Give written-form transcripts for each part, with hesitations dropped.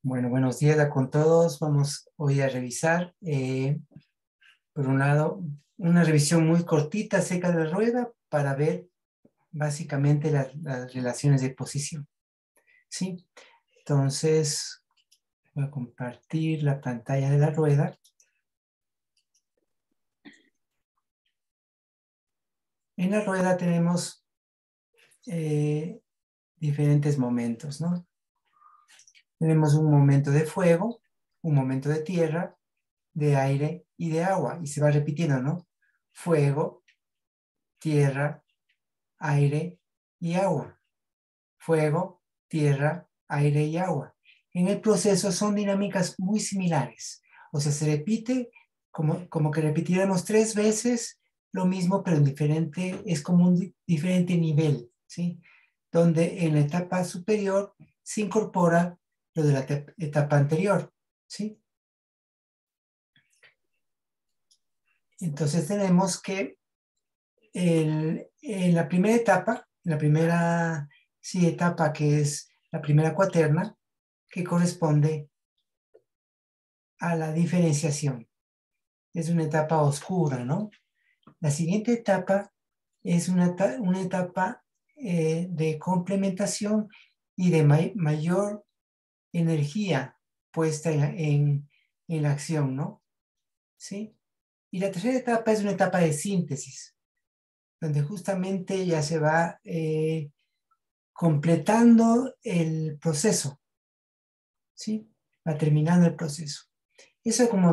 Bueno, buenos días con todos. Vamos hoy a revisar, por un lado, una revisión muy cortita acerca de la rueda para ver básicamente las relaciones de posición. ¿Sí? Entonces, voy a compartir la pantalla de la rueda. En la rueda tenemos diferentes momentos, ¿no? Tenemos un momento de fuego, un momento de tierra, de aire y de agua. Y se va repitiendo, ¿no? Fuego, tierra, aire y agua. Fuego, tierra, aire y agua. En el proceso son dinámicas muy similares. O sea, se repite como que repitiéramos 3 veces lo mismo, pero en diferente, es como un diferente nivel, ¿sí? Donde en la etapa superior se incorpora lo de la etapa anterior, ¿sí? Entonces tenemos que en la primera etapa, la primera etapa que es la primera cuaterna, que corresponde a la diferenciación. Es una etapa oscura, ¿no? La siguiente etapa es una etapa de complementación y de mayor energía puesta en la acción, ¿no? ¿Sí? Y la tercera etapa es una etapa de síntesis, donde justamente ya se va completando el proceso, ¿sí? Va terminando el proceso. Eso como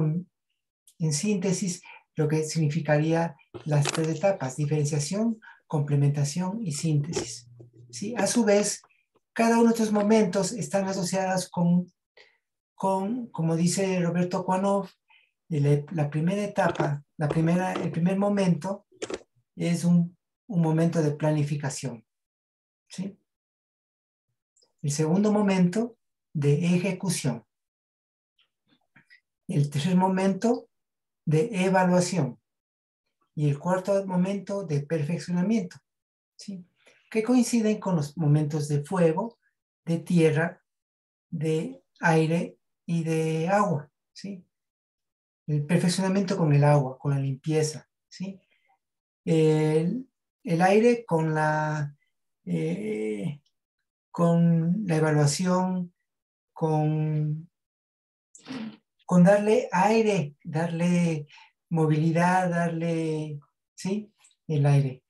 en síntesis lo que significaría las 3 etapas: diferenciación, complementación y síntesis, ¿sí? A su vez, cada uno de estos momentos están asociados como dice Roberto Kuanov, la primera etapa, el primer momento es un momento de planificación, ¿sí? El segundo momento de ejecución. El tercer momento de evaluación. Y el cuarto momento de perfeccionamiento, ¿sí? Que coinciden con los momentos de fuego, de tierra, de aire y de agua, ¿sí? El perfeccionamiento con el agua, con la limpieza, ¿sí? El aire eh, con la evaluación, con darle aire, darle movilidad, darle, ¿sí? El aire.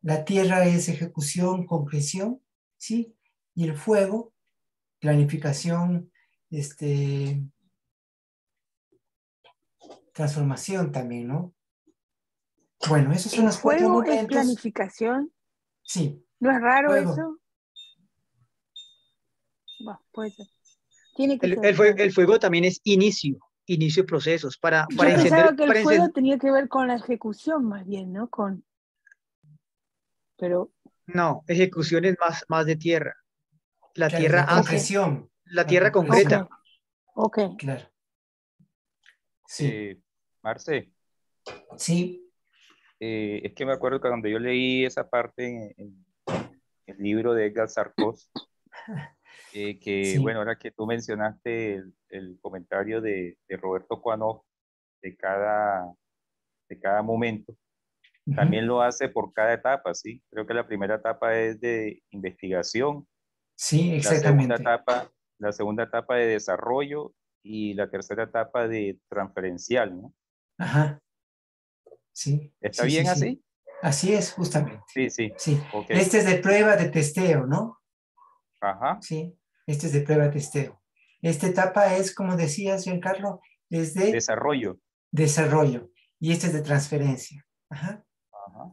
La tierra es ejecución, concreción, ¿sí? Y el fuego, planificación, transformación también, ¿no? Bueno, esos son ¿El los 4 fuego es momentos. planificación? Sí, ¿No es raro fuego. eso? Bueno, puede ser. Tiene que El, ser, el fue- claro. el fuego también es inicio de procesos. Yo pensaba que el Para fuego encender, tenía que ver con la ejecución más bien, ¿no? Pero, no, ejecución es más de tierra. La Claro, es tierra la ok, hace, concreción. la La tierra ok, concreta. concreción, ok. claro. Sí, Eh, Marce, sí. es que me acuerdo que cuando yo leí esa parte en el libro de Edgar Sarcos, que Sí. bueno, ahora que tú mencionaste el comentario de Roberto Cuanov de cada momento, Ujú. también lo hace por cada etapa, ¿sí? Creo que la primera etapa es de investigación, Sí, la segunda exactamente. etapa, la segunda etapa de desarrollo y la tercera etapa de transferencial, ¿no? Ajá. Sí, ¿Está sí, sí, bien sí. así? Así es, justamente. Sí, sí. Sí. Ok. Este es de prueba de testeo, ¿no? Ajá. Sí. Este es de prueba de testeo. Esta etapa es, como decías, Giancarlo, es de Desarrollo. desarrollo. Y este es de transferencia. Ajá. Ajá.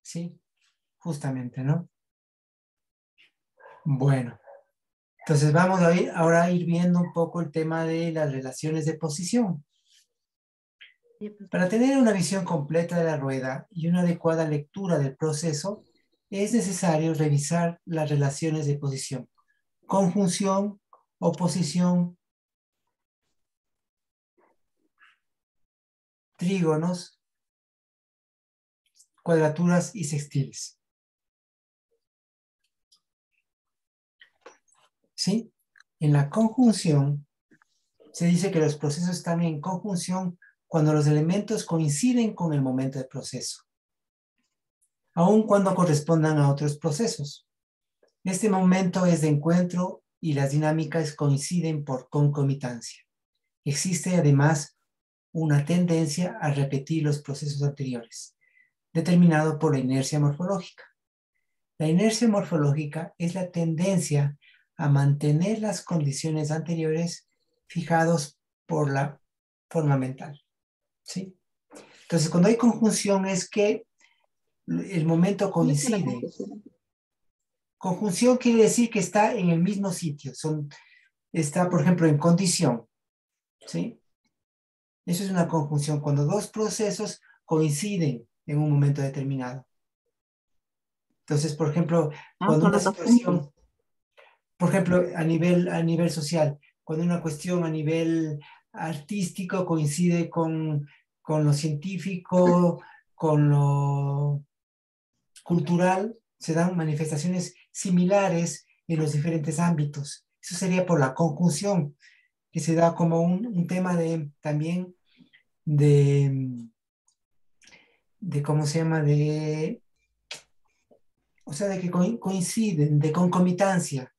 Sí, justamente, ¿no? Bueno, entonces vamos a ir ahora a ir viendo un poco el tema de las relaciones de posición. Para tener una visión completa de la rueda y una adecuada lectura del proceso, es necesario revisar las relaciones de posición: conjunción, oposición, trígonos, cuadraturas y sextiles. ¿Sí? En la conjunción, se dice que los procesos están en conjunción cuando los elementos coinciden con el momento de proceso, aun cuando correspondan a otros procesos. Este momento es de encuentro y las dinámicas coinciden por concomitancia. Existe además una tendencia a repetir los procesos anteriores, determinado por la inercia morfológica. La inercia morfológica es la tendencia a mantener las condiciones anteriores fijados por la forma mental, ¿sí? Entonces, cuando hay conjunción es que el momento coincide. Conjunción quiere decir que está en el mismo sitio. Está, por ejemplo, en condición, ¿sí? Eso es una conjunción, cuando dos procesos coinciden en un momento determinado. Entonces, por ejemplo, cuando una situación, por ejemplo, a nivel social, cuando una cuestión a nivel artístico coincide con lo científico, con lo cultural, se dan manifestaciones similares en los diferentes ámbitos. Eso sería por la conjunción, que se da como un tema también de ¿cómo se llama? O sea, de que coinciden, de concomitancia,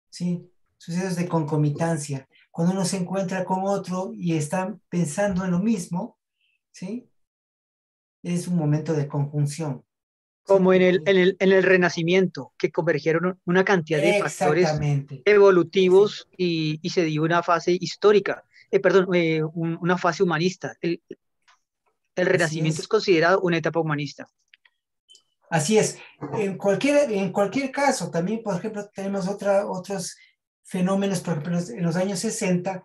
¿sí? Sucesos de concomitancia. Cuando uno se encuentra con otro y están pensando en lo mismo, ¿sí? Es un momento de conjunción. Como ¿sí? en el Renacimiento, que convergieron una cantidad de factores Exactamente. evolutivos y se dio una fase histórica, una fase humanista. El Así Renacimiento es es. considerado una etapa humanista. Así es. En cualquier caso, también, por ejemplo, tenemos otros fenómenos, por ejemplo, en los años 60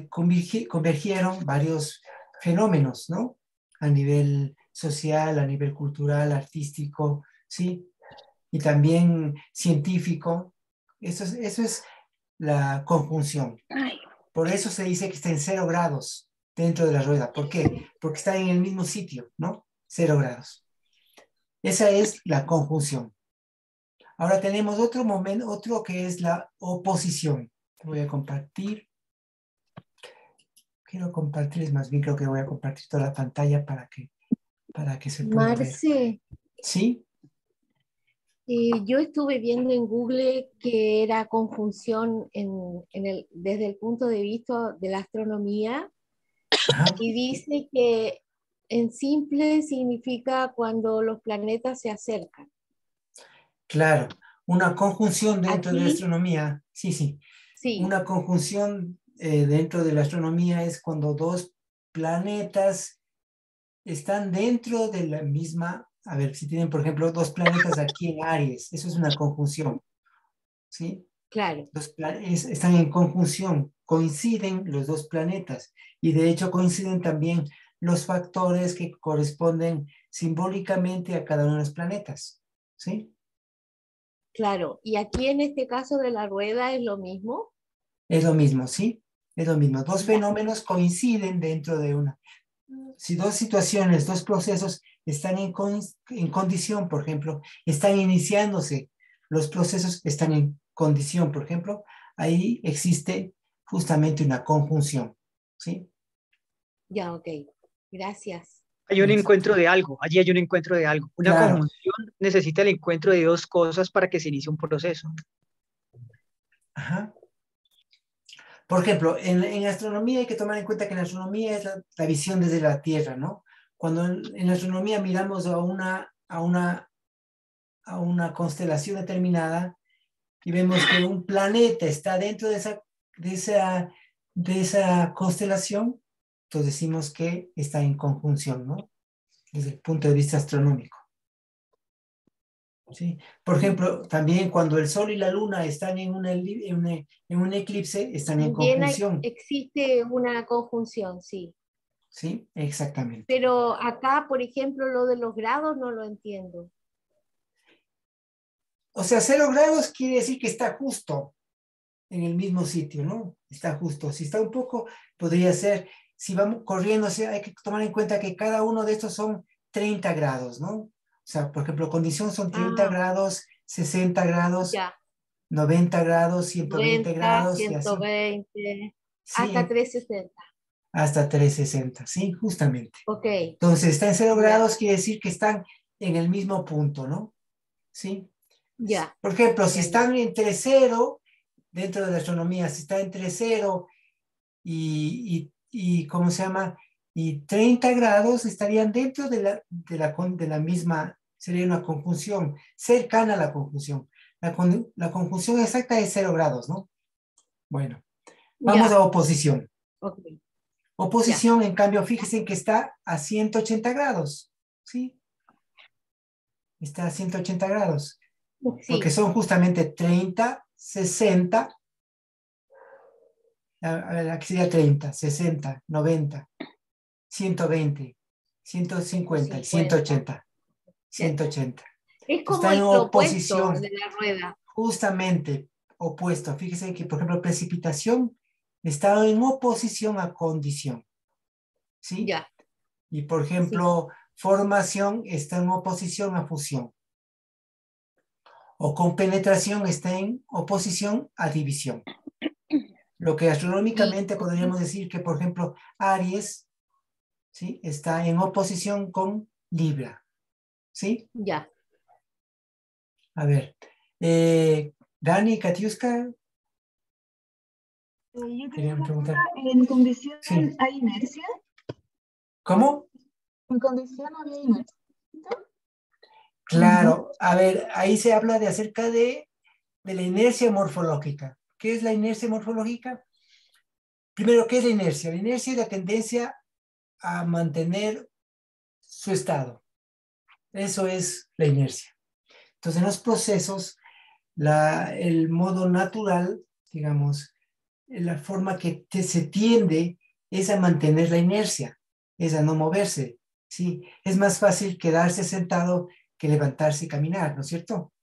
convergieron varios fenómenos, ¿no? A nivel social, a nivel cultural, artístico, ¿sí? Y también científico. Eso es la conjunción. Por eso se dice que está en 0 grados dentro de la rueda. ¿Por qué? Porque está en el mismo sitio, ¿no? 0 grados. Esa es la conjunción. Ahora tenemos otro momento, otro que es la oposición. Voy a compartir. Quiero compartirles, más bien creo que voy a compartir toda la pantalla para que se pueda ver. Marce, ¿Sí? yo estuve viendo en Google que era conjunción desde el punto de vista de la astronomía Ajá. y dice que en simple significa cuando los planetas se acercan. Claro. Una conjunción dentro de la Aquí, astronomía. Sí, sí. sí, Una conjunción dentro de la astronomía es cuando dos planetas están dentro de la misma, a ver, si tienen, por ejemplo, dos planetas aquí en Aries, eso es una conjunción, ¿sí? claro, Están en conjunción, coinciden los dos planetas y de hecho coinciden también los factores que corresponden simbólicamente a cada uno de los planetas, ¿sí? claro. Y aquí en este caso de la rueda es lo mismo. Es lo mismo, ¿sí? Es lo mismo. Dos Ya. fenómenos coinciden dentro de una. Si dos situaciones, dos procesos están en condición, por ejemplo, están iniciándose, los procesos están en condición, por ejemplo, ahí existe justamente una conjunción, ¿sí? Ya, ok. Gracias. Hay un Exacto. encuentro de algo, allí hay un encuentro de algo. Una Claro. conjunción necesita el encuentro de dos cosas para que se inicie un proceso. Ajá. Por ejemplo, en astronomía hay que tomar en cuenta que en astronomía es la visión desde la Tierra, ¿no? Cuando en astronomía miramos a una constelación determinada y vemos que un planeta está dentro de esa constelación, entonces decimos que está en conjunción, ¿no? Desde el punto de vista astronómico. ¿Sí? Por ejemplo, también cuando el Sol y la Luna están en un eclipse, están en También conjunción. existe una conjunción, sí. ¿Sí? Exactamente. Pero acá, por ejemplo, lo de los grados no lo entiendo. O sea, 0 grados quiere decir que está justo en el mismo sitio, ¿no? Está justo. Si está un poco, podría ser, si vamos corriendo, o sea, hay que tomar en cuenta que cada uno de estos son 30 grados, ¿no? O sea, por ejemplo, condición son 30 Ah, grados, 60 grados, ya. 90 grados, 120 90, grados y así. 120, Sí, hasta 360. hasta 360, sí, justamente. Ok. Entonces, está en 0 Ya. grados, quiere decir que están en el mismo punto, ¿no? ¿Sí? Ya. Por ejemplo, si Entiendo. están entre 0, dentro de la astronomía, si está entre 0 y ¿cómo se llama? Y 30 grados, estarían dentro de la misma, sería una conjunción, cercana a la conjunción. La conjunción exacta es 0 grados, ¿no? Bueno, vamos Ya. a oposición. Ok. Oposición, en cambio, fíjense que está a 180 grados, ¿sí? Está a 180 grados, porque Sí. son justamente 30, 60, a ver, aquí sería 30, 60, 90, 120, 150 y 180, 180. Es como Está en el opuesto oposición, de la rueda. justamente opuesto. Fíjense que, por ejemplo, precipitación está en oposición a condición, ¿sí? Ya. Y, por ejemplo, formación está en oposición a fusión. O compenetración está en oposición a división. Lo que astronómicamente podríamos decir que, por ejemplo, Aries, ¿sí? Está en oposición con Libra, ¿sí? Ya. A ver, Dani, Katiuska, Yo tengo querían una preguntar. duda. ¿En condición Sí. hay inercia? ¿Cómo? ¿En condición había inercia? Claro, a ver, ahí se habla de acerca de la inercia morfológica. ¿Qué es la inercia morfológica? Primero, ¿qué es la inercia? La inercia es la tendencia a mantener su estado. Eso es la inercia. Entonces, en los procesos, el modo natural, digamos, la forma que se tiende es a mantener la inercia, es a no moverse, ¿sí? Es más fácil quedarse sentado que levantarse y caminar, ¿no es cierto?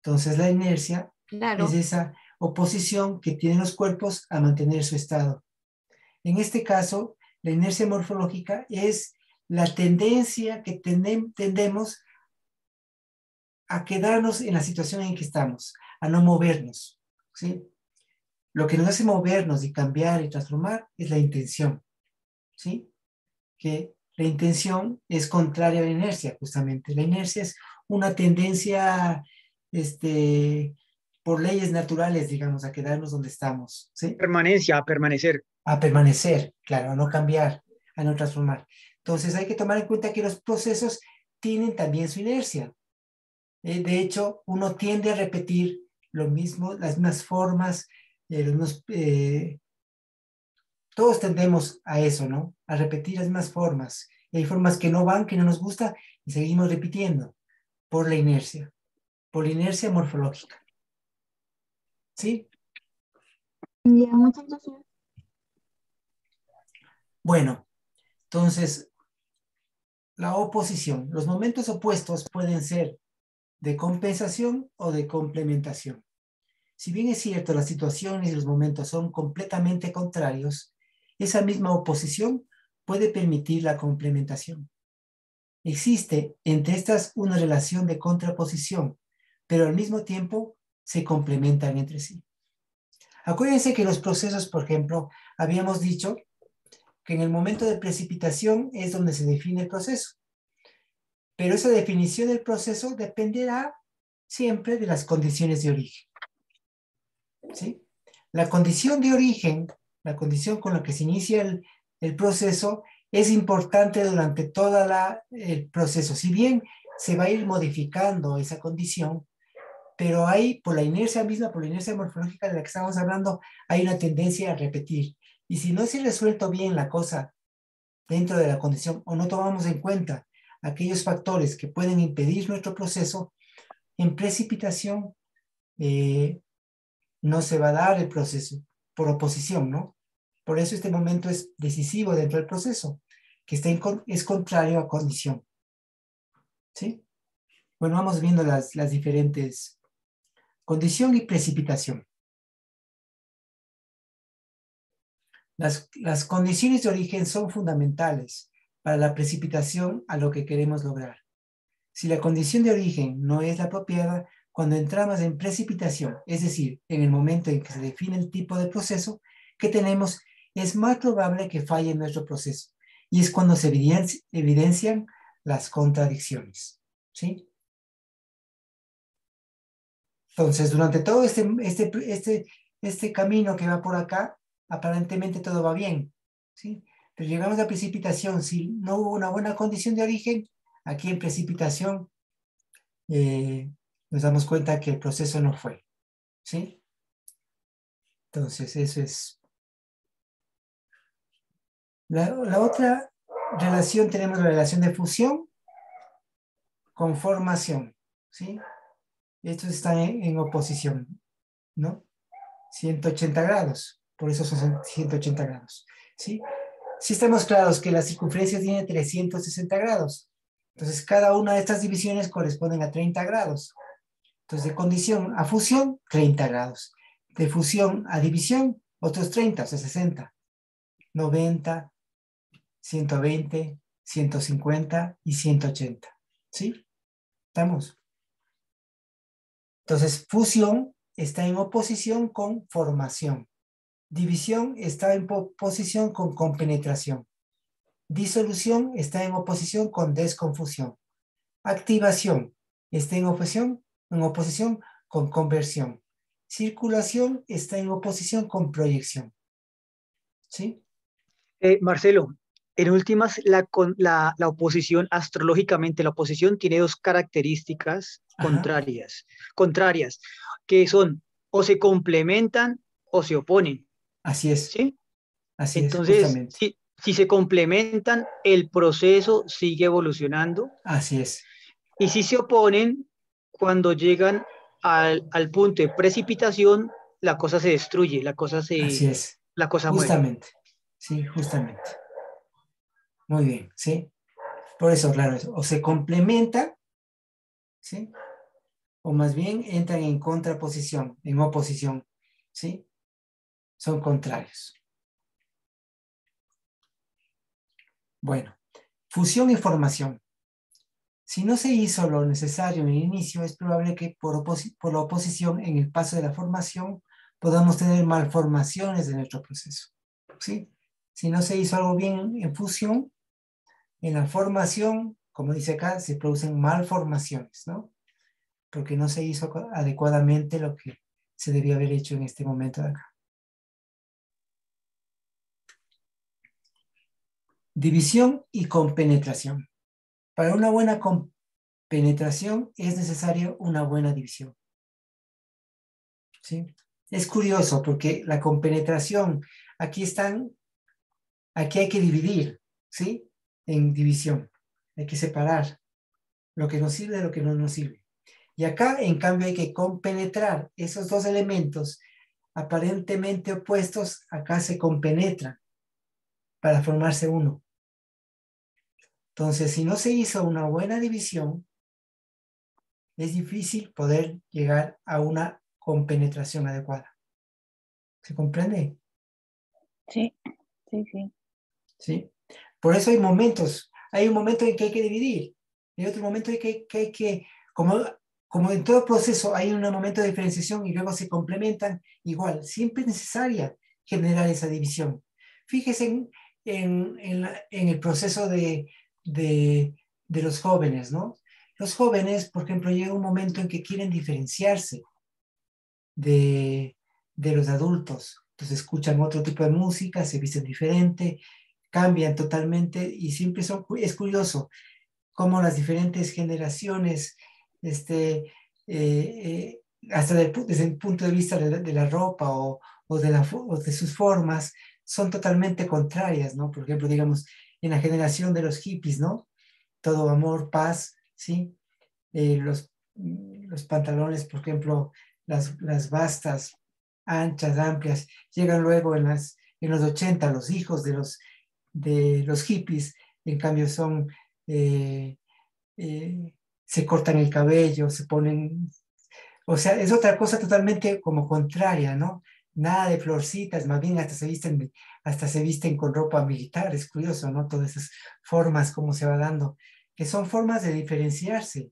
Entonces, la inercia Claro. es esa oposición que tienen los cuerpos a mantener su estado. En este caso, la inercia morfológica es la tendencia que tendemos a quedarnos en la situación en que estamos, a no movernos, ¿sí? Lo que nos hace movernos y cambiar y transformar es la intención, ¿sí? Que la intención es contraria a la inercia, justamente. La inercia es una tendencia, por leyes naturales, digamos, a quedarnos donde estamos, ¿sí? Permanencia, a permanecer. A permanecer, claro, a no cambiar, a no transformar. Entonces hay que tomar en cuenta que los procesos tienen también su inercia. De hecho, uno tiende a repetir lo mismo, las mismas formas, todos tendemos a eso, ¿no? A repetir las mismas formas. Y hay formas que no van, que no nos gusta, y seguimos repitiendo por la inercia morfológica. ¿Sí? Ya, muchas gracias. Bueno, entonces, la oposición. Los momentos opuestos pueden ser de compensación o de complementación. Si bien es cierto, las situaciones y los momentos son completamente contrarios, esa misma oposición puede permitir la complementación. Existe entre estas una relación de contraposición, pero al mismo tiempo se complementan entre sí. Acuérdense que los procesos, por ejemplo, habíamos dicho que en el momento de precipitación es donde se define el proceso. Pero esa definición del proceso dependerá siempre de las condiciones de origen. ¿Sí? La condición de origen, la condición con la que se inicia el proceso, es importante durante todo el proceso. Si bien se va a ir modificando esa condición, pero hay, por la inercia misma, por la inercia morfológica de la que estamos hablando, hay una tendencia a repetir. Y si no se ha resuelto bien la cosa dentro de la condición o no tomamos en cuenta aquellos factores que pueden impedir nuestro proceso, en precipitación no se va a dar el proceso por oposición, ¿no? Por eso este momento es decisivo dentro del proceso, que es contrario a condición. ¿Sí? Bueno, vamos viendo las diferentes condición y precipitación. Las condiciones de origen son fundamentales para la precipitación a lo que queremos lograr. Si la condición de origen no es la apropiada, cuando entramos en precipitación, es decir, en el momento en que se define el tipo de proceso que tenemos, es más probable que falle nuestro proceso. Y es cuando se evidencian las contradicciones, ¿sí? Entonces, durante todo este camino que va por acá, aparentemente todo va bien, ¿sí? Pero llegamos a precipitación, si no hubo una buena condición de origen, aquí en precipitación nos damos cuenta que el proceso no fue, ¿sí? Entonces, eso es. La otra relación, tenemos la relación de fusión con formación, ¿sí? Estos están en oposición, ¿no? 180 grados, por eso son 180 grados, ¿sí? Si estamos claros que la circunferencia tiene 360 grados, entonces cada una de estas divisiones corresponden a 30 grados. Entonces, de condición a fusión, 30 grados. De fusión a división, otros 30, o sea, 60. 90, 120, 150 y 180. ¿Sí? ¿Estamos? Entonces, fusión está en oposición con formación. División está en oposición con compenetración. Disolución está en oposición con desconfusión. Activación está en oposición con conversión. Circulación está en oposición con proyección. ¿Sí? Marcelo, en últimas, la oposición, astrológicamente, la oposición tiene dos características contrarias, que son o se complementan o se oponen. Así es. ¿Sí? Así es, Entonces, justamente. si se complementan, el proceso sigue evolucionando. Así es. Y si se oponen, cuando llegan al punto de precipitación, la cosa se destruye, Así es. la cosa muere. Justamente. Sí, justamente. Muy bien, ¿sí? Por eso, claro, o se complementa, ¿sí? O más bien entran en contraposición, en oposición, ¿sí? Son contrarios. Bueno, fusión y formación. Si no se hizo lo necesario en el inicio, es probable que por la oposición en el paso de la formación podamos tener malformaciones de nuestro proceso, ¿sí? Si no se hizo algo bien en fusión, en la formación, como dice acá, se producen malformaciones, ¿no? Porque no se hizo adecuadamente lo que se debía haber hecho en este momento de acá. División y compenetración. Para una buena compenetración es necesaria una buena división. ¿Sí? Es curioso porque la compenetración, aquí hay que dividir, ¿sí? En división. Hay que separar lo que nos sirve de lo que no nos sirve. Y acá, en cambio, hay que compenetrar esos dos elementos aparentemente opuestos, acá se compenetran para formarse uno. Entonces, si no se hizo una buena división, es difícil poder llegar a una compenetración adecuada. ¿Se comprende? Sí, sí, sí. ¿Sí? Por eso hay un momento en que hay que dividir, hay otro momento en que hay que, como en todo proceso hay un momento de diferenciación y luego se complementan, igual, siempre es necesaria generar esa división. Fíjese en el proceso de los jóvenes, ¿no? Los jóvenes, por ejemplo, llega un momento en que quieren diferenciarse de los adultos. Entonces escuchan otro tipo de música, se visten diferente, cambian totalmente y siempre es curioso cómo las diferentes generaciones, hasta desde el punto de vista de la ropa o de sus formas, son totalmente contrarias, ¿no? Por ejemplo, digamos, en la generación de los hippies, ¿no? Todo amor, paz, ¿sí? Los pantalones, por ejemplo, las bastas, anchas, amplias, llegan luego en los 80, los hijos de los hippies, en cambio se cortan el cabello, se ponen, o sea, es otra cosa totalmente como contraria, ¿no? Nada de florcitas, más bien hasta se visten con ropa militar, es curioso, ¿no? Todas esas formas, cómo se va dando, que son formas de diferenciarse,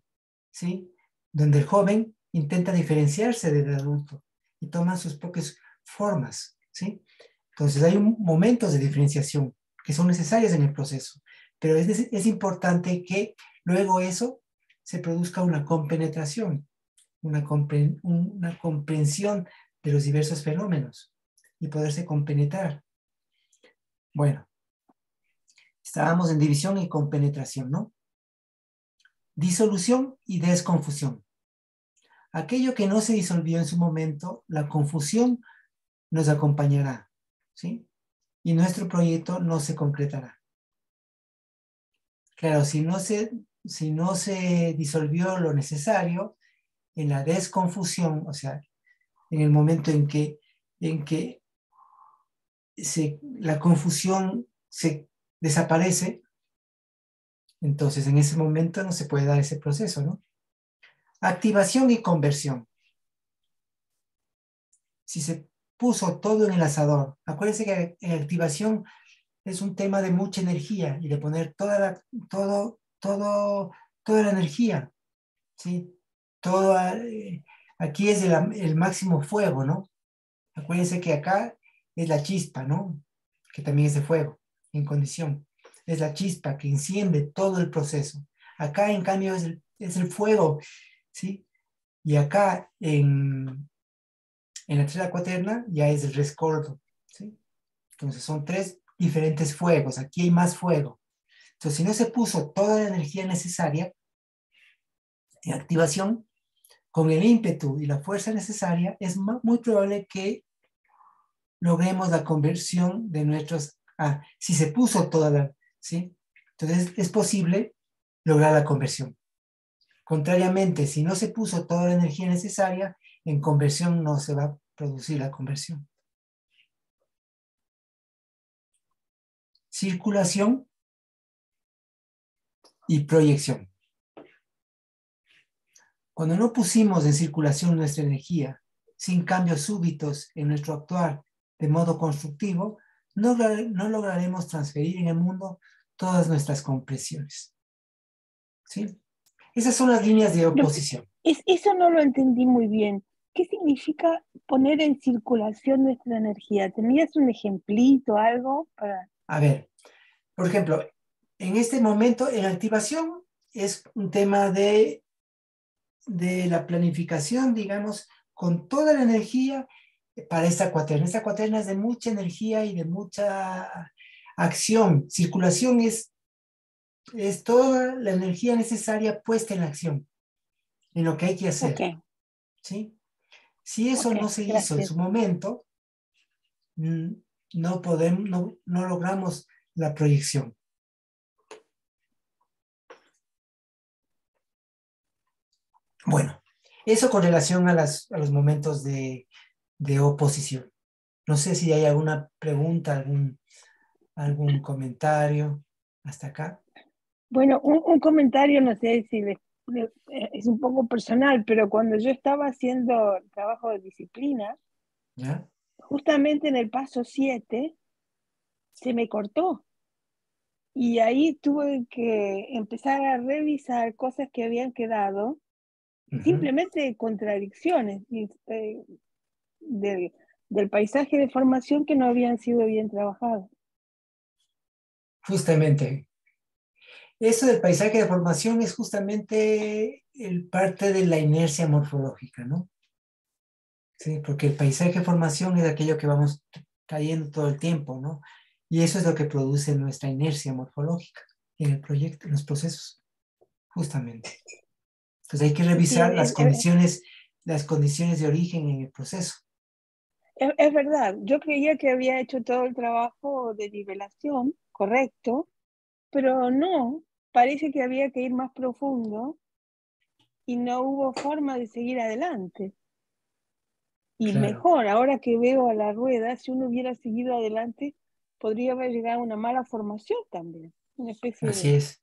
¿sí? Donde el joven intenta diferenciarse del adulto y toma sus propias formas, ¿sí? Entonces hay momentos de diferenciación que son necesarios en el proceso, pero es importante que luego eso se produzca una compenetración, una comprensión de los diversos fenómenos y poderse compenetrar. Bueno, estábamos en división y compenetración, ¿no? Disolución y desconfusión. Aquello que no se disolvió en su momento, la confusión nos acompañará, ¿sí? Y nuestro proyecto no se concretará. Claro, si no se disolvió lo necesario, en la desconfusión, o sea, en el momento en que la confusión se desaparece, entonces en ese momento no se puede dar ese proceso, ¿no? Activación y conversión. Si se puso todo en el asador, acuérdense que en activación es un tema de mucha energía y de poner toda la energía, ¿sí? Aquí es el máximo fuego, ¿no? Acuérdense que acá es la chispa, ¿no? Que también es de fuego, en condición. Es la chispa que enciende todo el proceso. Acá, en cambio, es el fuego, ¿sí? Y acá, en la tercera cuaterna, ya es el rescoldo, ¿sí? Entonces, son tres diferentes fuegos. Aquí hay más fuego. Entonces, si no se puso toda la energía necesaria en activación, con el ímpetu y la fuerza necesaria, es muy probable que logremos la conversión de nuestros... si se puso toda la... ¿sí? Entonces es posible lograr la conversión. Contrariamente, si no se puso toda la energía necesaria, en conversión no se va a producir la conversión. Circulación y proyección. Cuando no pusimos en circulación nuestra energía, sin cambios súbitos en nuestro actuar de modo constructivo, no lograremos transferir en el mundo todas nuestras compresiones. ¿Sí? Esas son las líneas de oposición. Eso no lo entendí muy bien. ¿Qué significa poner en circulación nuestra energía? ¿Tenías un ejemplito, algo para...? A ver, por ejemplo, en este momento, en activación, es un tema de la planificación, digamos, con toda la energía para esta cuaterna. Esta cuaterna es de mucha energía y de mucha acción. Circulación es toda la energía necesaria puesta en acción, en lo que hay que hacer. Okay. ¿Sí? Si eso no se hizo en su momento, no logramos la proyección. Bueno, eso con relación a los momentos de oposición. No sé si hay alguna pregunta, algún comentario hasta acá. Bueno, un comentario, no sé si es un poco personal, pero cuando yo estaba haciendo trabajo de disciplina, ¿Ya? justamente en el paso 7 se me cortó. Y ahí tuve que empezar a revisar cosas que habían quedado, simplemente contradicciones del paisaje de formación que no habían sido bien trabajados. Justamente. Eso del paisaje de formación es justamente parte de la inercia morfológica, ¿no? Sí, porque el paisaje de formación es aquello que vamos cayendo todo el tiempo, ¿no? Y eso es lo que produce nuestra inercia morfológica en el proyecto, en los procesos, justamente. Entonces hay que revisar las condiciones de origen en el proceso. Es verdad, yo creía que había hecho todo el trabajo de nivelación, correcto, pero no, parece que había que ir más profundo y no hubo forma de seguir adelante. Y Claro. mejor, ahora que veo a la rueda, si uno hubiera seguido adelante, podría haber llegado a una mala formación también, una especie Así de es.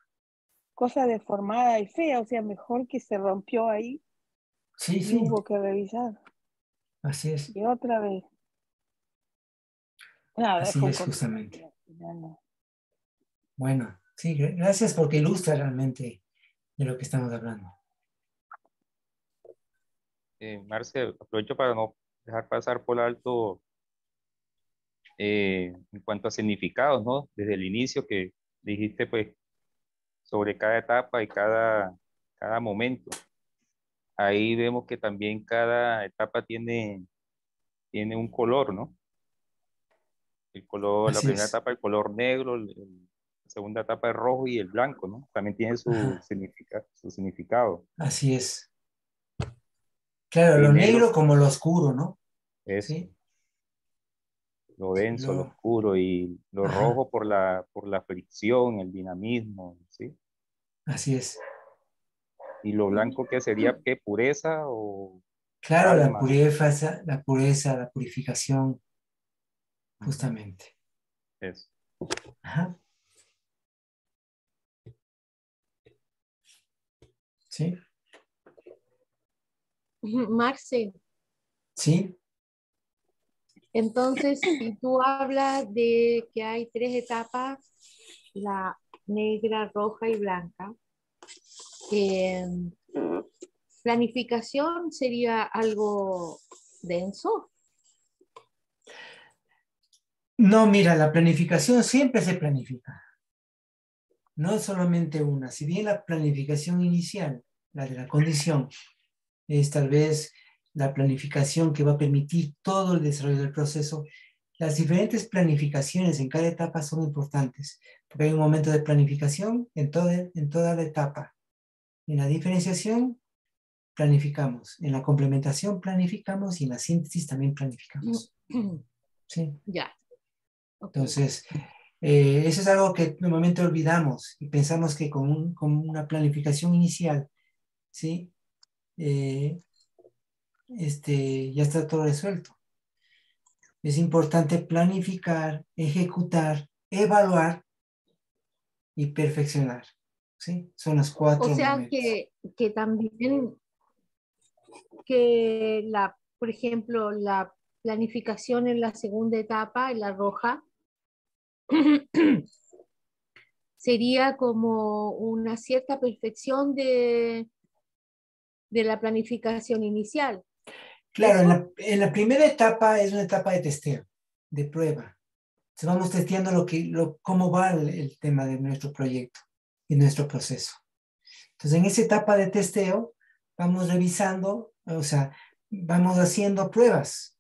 cosa deformada y fea, o sea, mejor que se rompió ahí Sí, y sí, hubo que revisar. así es. Y otra vez. Nada, Así fue un es, justamente. comentario. No. Bueno, sí, gracias porque ilustra realmente de lo que estamos hablando. Marce, aprovecho para no dejar pasar por alto en cuanto a significados, ¿no? Desde el inicio que dijiste, pues, sobre cada etapa y cada momento. Ahí vemos que también cada etapa tiene un color, ¿no? El color, la Así primera es. etapa, el color negro, la segunda etapa, el rojo y el blanco, ¿no? También tiene Ajá, su significado. así es. Claro, Y lo negro, negro como lo oscuro, ¿no? eso, Sí. lo denso, lo Lo, oscuro, y lo ajá, rojo por la fricción, el dinamismo, ¿sí? así es. Y lo blanco que sería, ¿qué? Pureza o Claro, calma. la pureza, la purificación, Ujú, justamente. eso. Ajá, sí, Marce, sí. entonces, si tú hablas de que hay tres etapas, la negra, roja y blanca, eh, planificación sería algo denso. No, mira, la planificación siempre se planifica, no es solamente una. Si bien la planificación inicial, la de la condición, es tal vez la planificación que va a permitir todo el desarrollo del proceso, las diferentes planificaciones en cada etapa son importantes, porque hay un momento de planificación en toda la etapa. En la diferenciación planificamos, en la complementación planificamos y en la síntesis también planificamos. ¿Sí? Ya, ok. Entonces, eso es algo que normalmente olvidamos y pensamos que con una planificación inicial, ¿sí? Eh, ya está todo resuelto. Es importante planificar, ejecutar, evaluar y perfeccionar, ¿sí? Son los O cuatro sea momentos. que también que la, por ejemplo, la planificación en la segunda etapa, en la roja, sería como una cierta perfección de la planificación inicial. Claro, ¿Eso? en la primera etapa es una etapa de testeo, de prueba. Se vamos testeando cómo va el tema de nuestro proyecto y nuestro proceso. Entonces, en esa etapa de testeo, vamos revisando, o sea, vamos haciendo pruebas.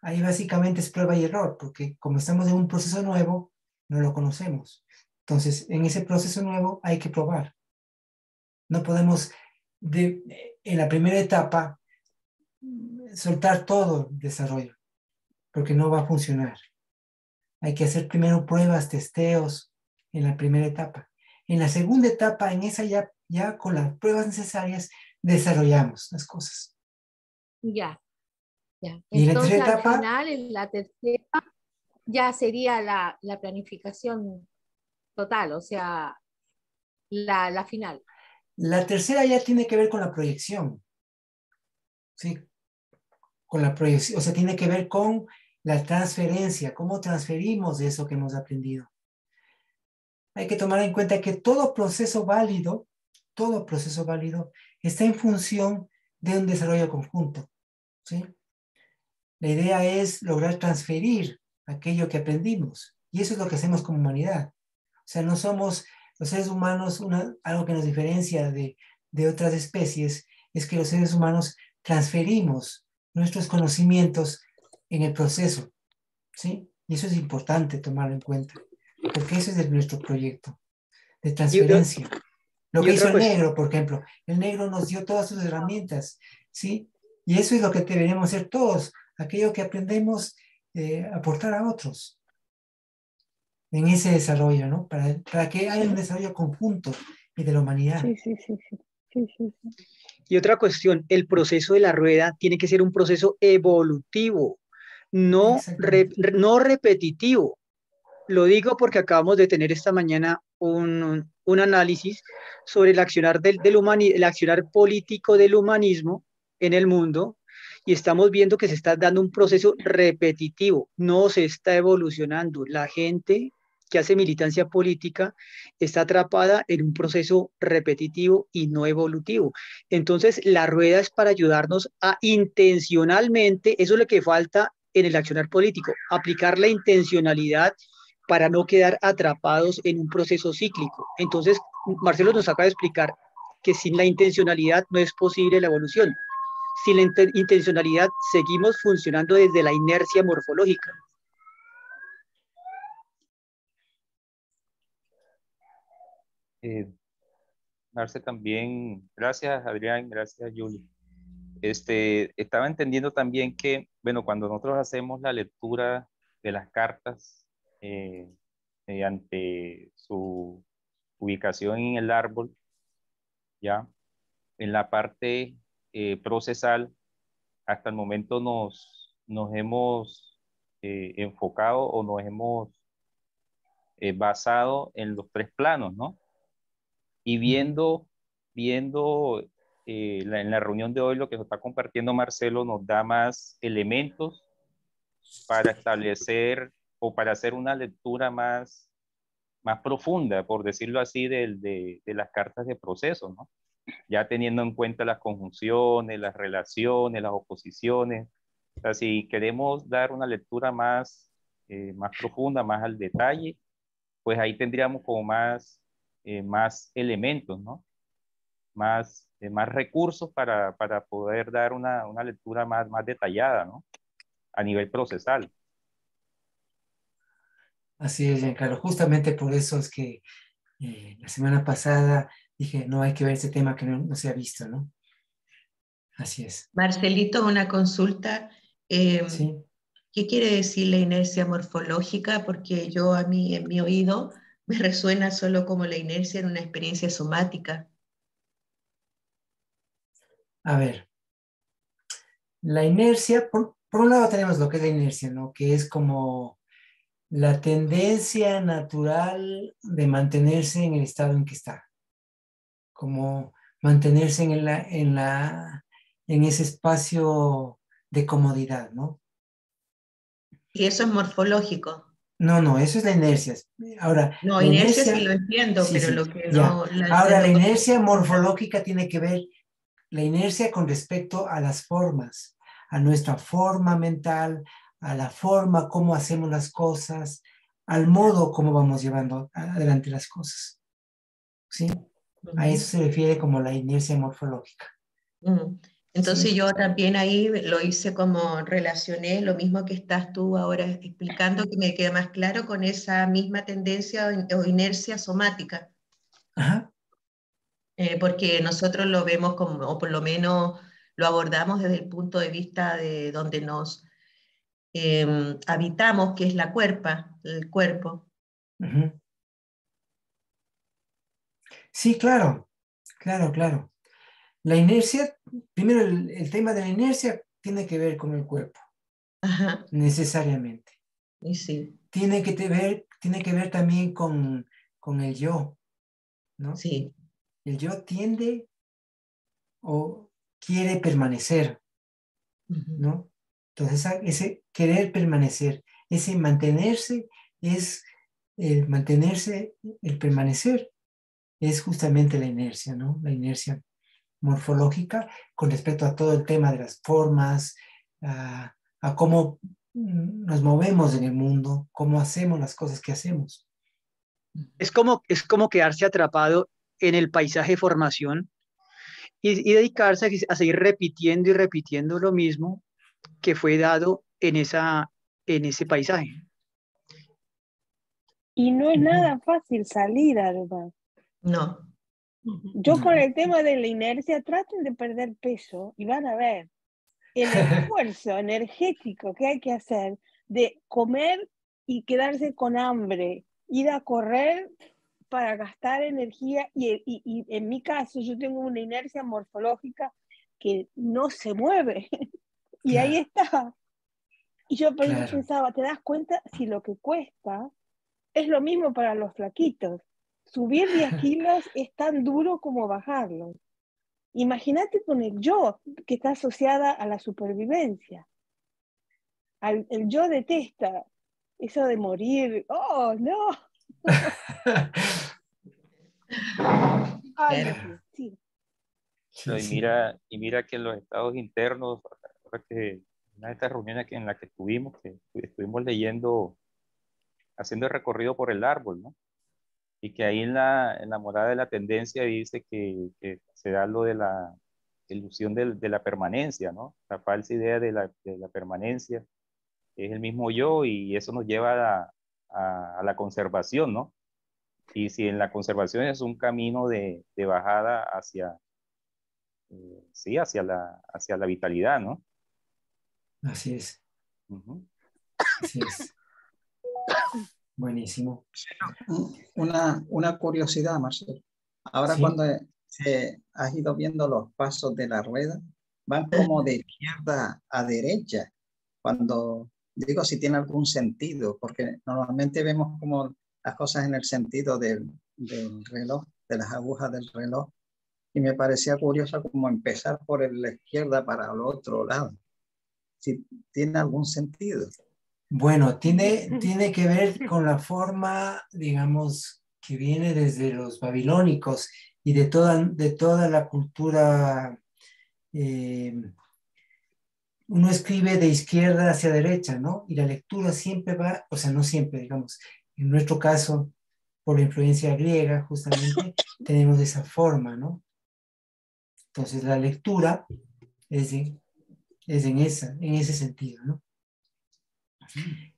Ahí básicamente es prueba y error, porque como estamos en un proceso nuevo, no lo conocemos. Entonces, en ese proceso nuevo hay que probar. No podemos, en la primera etapa, soltar todo el desarrollo, porque no va a funcionar. Hay que hacer primero pruebas, testeos en la primera etapa. En la segunda etapa, en esa ya con las pruebas necesarias, desarrollamos las cosas. Ya, ya. Y en la Entonces, tercera al etapa, final, en la tercera, ya sería la planificación total, o sea, la final. la tercera ya tiene que ver con la proyección, ¿sí? Con la proyección, o sea, tiene que ver con la transferencia, cómo transferimos eso que hemos aprendido. Hay que tomar en cuenta que todo proceso válido está en función de un desarrollo conjunto, ¿sí? La idea es lograr transferir aquello que aprendimos. Y eso es lo que hacemos como humanidad. O sea, no somos los seres humanos, algo que nos diferencia de otras especies, es que los seres humanos transferimos nuestros conocimientos en el proceso, ¿sí? Y eso es importante tomarlo en cuenta, porque eso es de nuestro proyecto de Y, transferencia. Lo y que hizo otra el cuestión, negro, por ejemplo, el negro nos dio todas sus herramientas, ¿sí? Y eso es lo que deberíamos hacer todos, aquello que aprendemos, aportar a otros en ese desarrollo, ¿no? Para que haya un desarrollo conjunto y de la humanidad. Sí, sí, sí, sí. Sí, sí, sí. y otra cuestión, el proceso de la rueda tiene que ser un proceso evolutivo, Exactamente. no repetitivo. Lo digo porque acabamos de tener esta mañana un análisis sobre el accionar, el accionar político del humanismo en el mundo y estamos viendo que se está dando un proceso repetitivo, no se está evolucionando. La gente que hace militancia política está atrapada en un proceso repetitivo y no evolutivo. Entonces, la rueda es para ayudarnos a intencionalmente, eso es lo que falta en el accionar político, aplicar la intencionalidad para no quedar atrapados en un proceso cíclico. Entonces, Marcelo nos acaba de explicar que sin la intencionalidad no es posible la evolución. Sin la intencionalidad seguimos funcionando desde la inercia morfológica. Marce, también, gracias Adrián, gracias Julie. Estaba entendiendo también que, bueno, cuando nosotros hacemos la lectura de las cartas mediante su ubicación en el árbol, ya, en la parte procesal, hasta el momento nos hemos enfocado o nos hemos basado en los tres planos, ¿no? Y viendo en la reunión de hoy lo que nos está compartiendo Marcelo nos da más elementos para establecer o para hacer una lectura más profunda, por decirlo así, de las cartas de proceso, ¿no? Ya teniendo en cuenta las conjunciones, las relaciones, las oposiciones. O sea, si queremos dar una lectura más profunda, más al detalle, pues ahí tendríamos como más elementos, ¿no? Más recursos para poder dar una lectura más detallada, ¿no? A nivel procesal. Así es, Giancarlo. Justamente por eso es que la semana pasada dije, no hay que ver ese tema que no se ha visto, ¿no? Así es. Marcelito, una consulta. Sí. ¿Qué quiere decir la inercia morfológica? Porque a mí, en mi oído, me resuena solo como la inercia en una experiencia somática. A ver, la inercia, por un lado tenemos lo que es la inercia, ¿no? Que es como la tendencia natural de mantenerse en el estado en que está, como mantenerse en ese espacio de comodidad, ¿no? Y eso es morfológico. No, eso es la inercia. Ahora, No, la inercia sí inercia, lo entiendo, pero sí, lo que ya. no la Ahora, la entiendo como... inercia morfológica tiene que ver, la inercia con respecto a las formas, a nuestra forma mental, a la forma como hacemos las cosas, al modo como vamos llevando adelante las cosas. ¿Sí? A eso se refiere como la inercia morfológica. Entonces ¿Sí? yo también ahí lo hice como relacioné lo mismo que estás tú ahora explicando, que me queda más claro con esa misma tendencia o inercia somática. Ajá. Porque nosotros lo vemos como, o por lo menos lo abordamos desde el punto de vista de donde nos habitamos, que es la cuerpa, el cuerpo. Uh-huh. Sí, claro. La inercia, primero el tema de la inercia tiene que ver con el cuerpo. Ajá. Necesariamente. Y sí. Tiene que ver también con el yo, ¿no? Sí. El yo tiende o quiere permanecer, ¿no? Entonces, ese querer permanecer, ese mantenerse, el permanecer, es justamente la inercia, ¿no? La inercia morfológica con respecto a todo el tema de las formas, a cómo nos movemos en el mundo, cómo hacemos las cosas que hacemos. Es como quedarse atrapado en el paisaje de formación y dedicarse a seguir repitiendo y repitiendo lo mismo que fue dado en ese paisaje. Y no es nada fácil salir, además. No. Yo con el tema de la inercia, traten de perder peso y van a ver el esfuerzo energético que hay que hacer de comer y quedarse con hambre, ir a correr para gastar energía y en mi caso yo tengo una inercia morfológica que no se mueve y Claro. ahí está. Y yo Claro. pensaba, ¿te das cuenta si lo que cuesta es lo mismo para los flaquitos? Subir 10 kilos es tan duro como bajarlos. Imagínate con el yo, que está asociada a la supervivencia. El yo detesta eso de morir. ¡Oh, no! Ay, Claro. sí. No, Sí. y mira que en los estados internos, ahora que una de estas reuniones en las que estuvimos, que estuvimos leyendo, haciendo el recorrido por el árbol, ¿no? Y que ahí en la morada de la tendencia dice que se da lo de la ilusión de la permanencia, ¿no? La falsa idea de la permanencia, que es el mismo yo, y eso nos lleva a la conservación, ¿no? Y si en la conservación es un camino de bajada hacia, sí, hacia la vitalidad, ¿no? Así es, Ujú. así es. Buenísimo. Una curiosidad, Marcelo. Ahora Sí. cuando has ido viendo los pasos de la rueda, van como de izquierda a derecha. Cuando digo si tiene algún sentido, porque normalmente vemos como las cosas en el sentido del reloj, de las agujas del reloj, y me parecía curioso como empezar por la izquierda para el otro lado. Si tiene algún sentido. Bueno, tiene que ver con la forma, digamos, que viene desde los babilónicos y de toda la cultura. Uno escribe de izquierda hacia derecha, ¿no? Y la lectura siempre va, o sea, no siempre, digamos, en nuestro caso, por la influencia griega, justamente, tenemos esa forma, ¿no? Entonces, la lectura es en ese sentido, ¿no?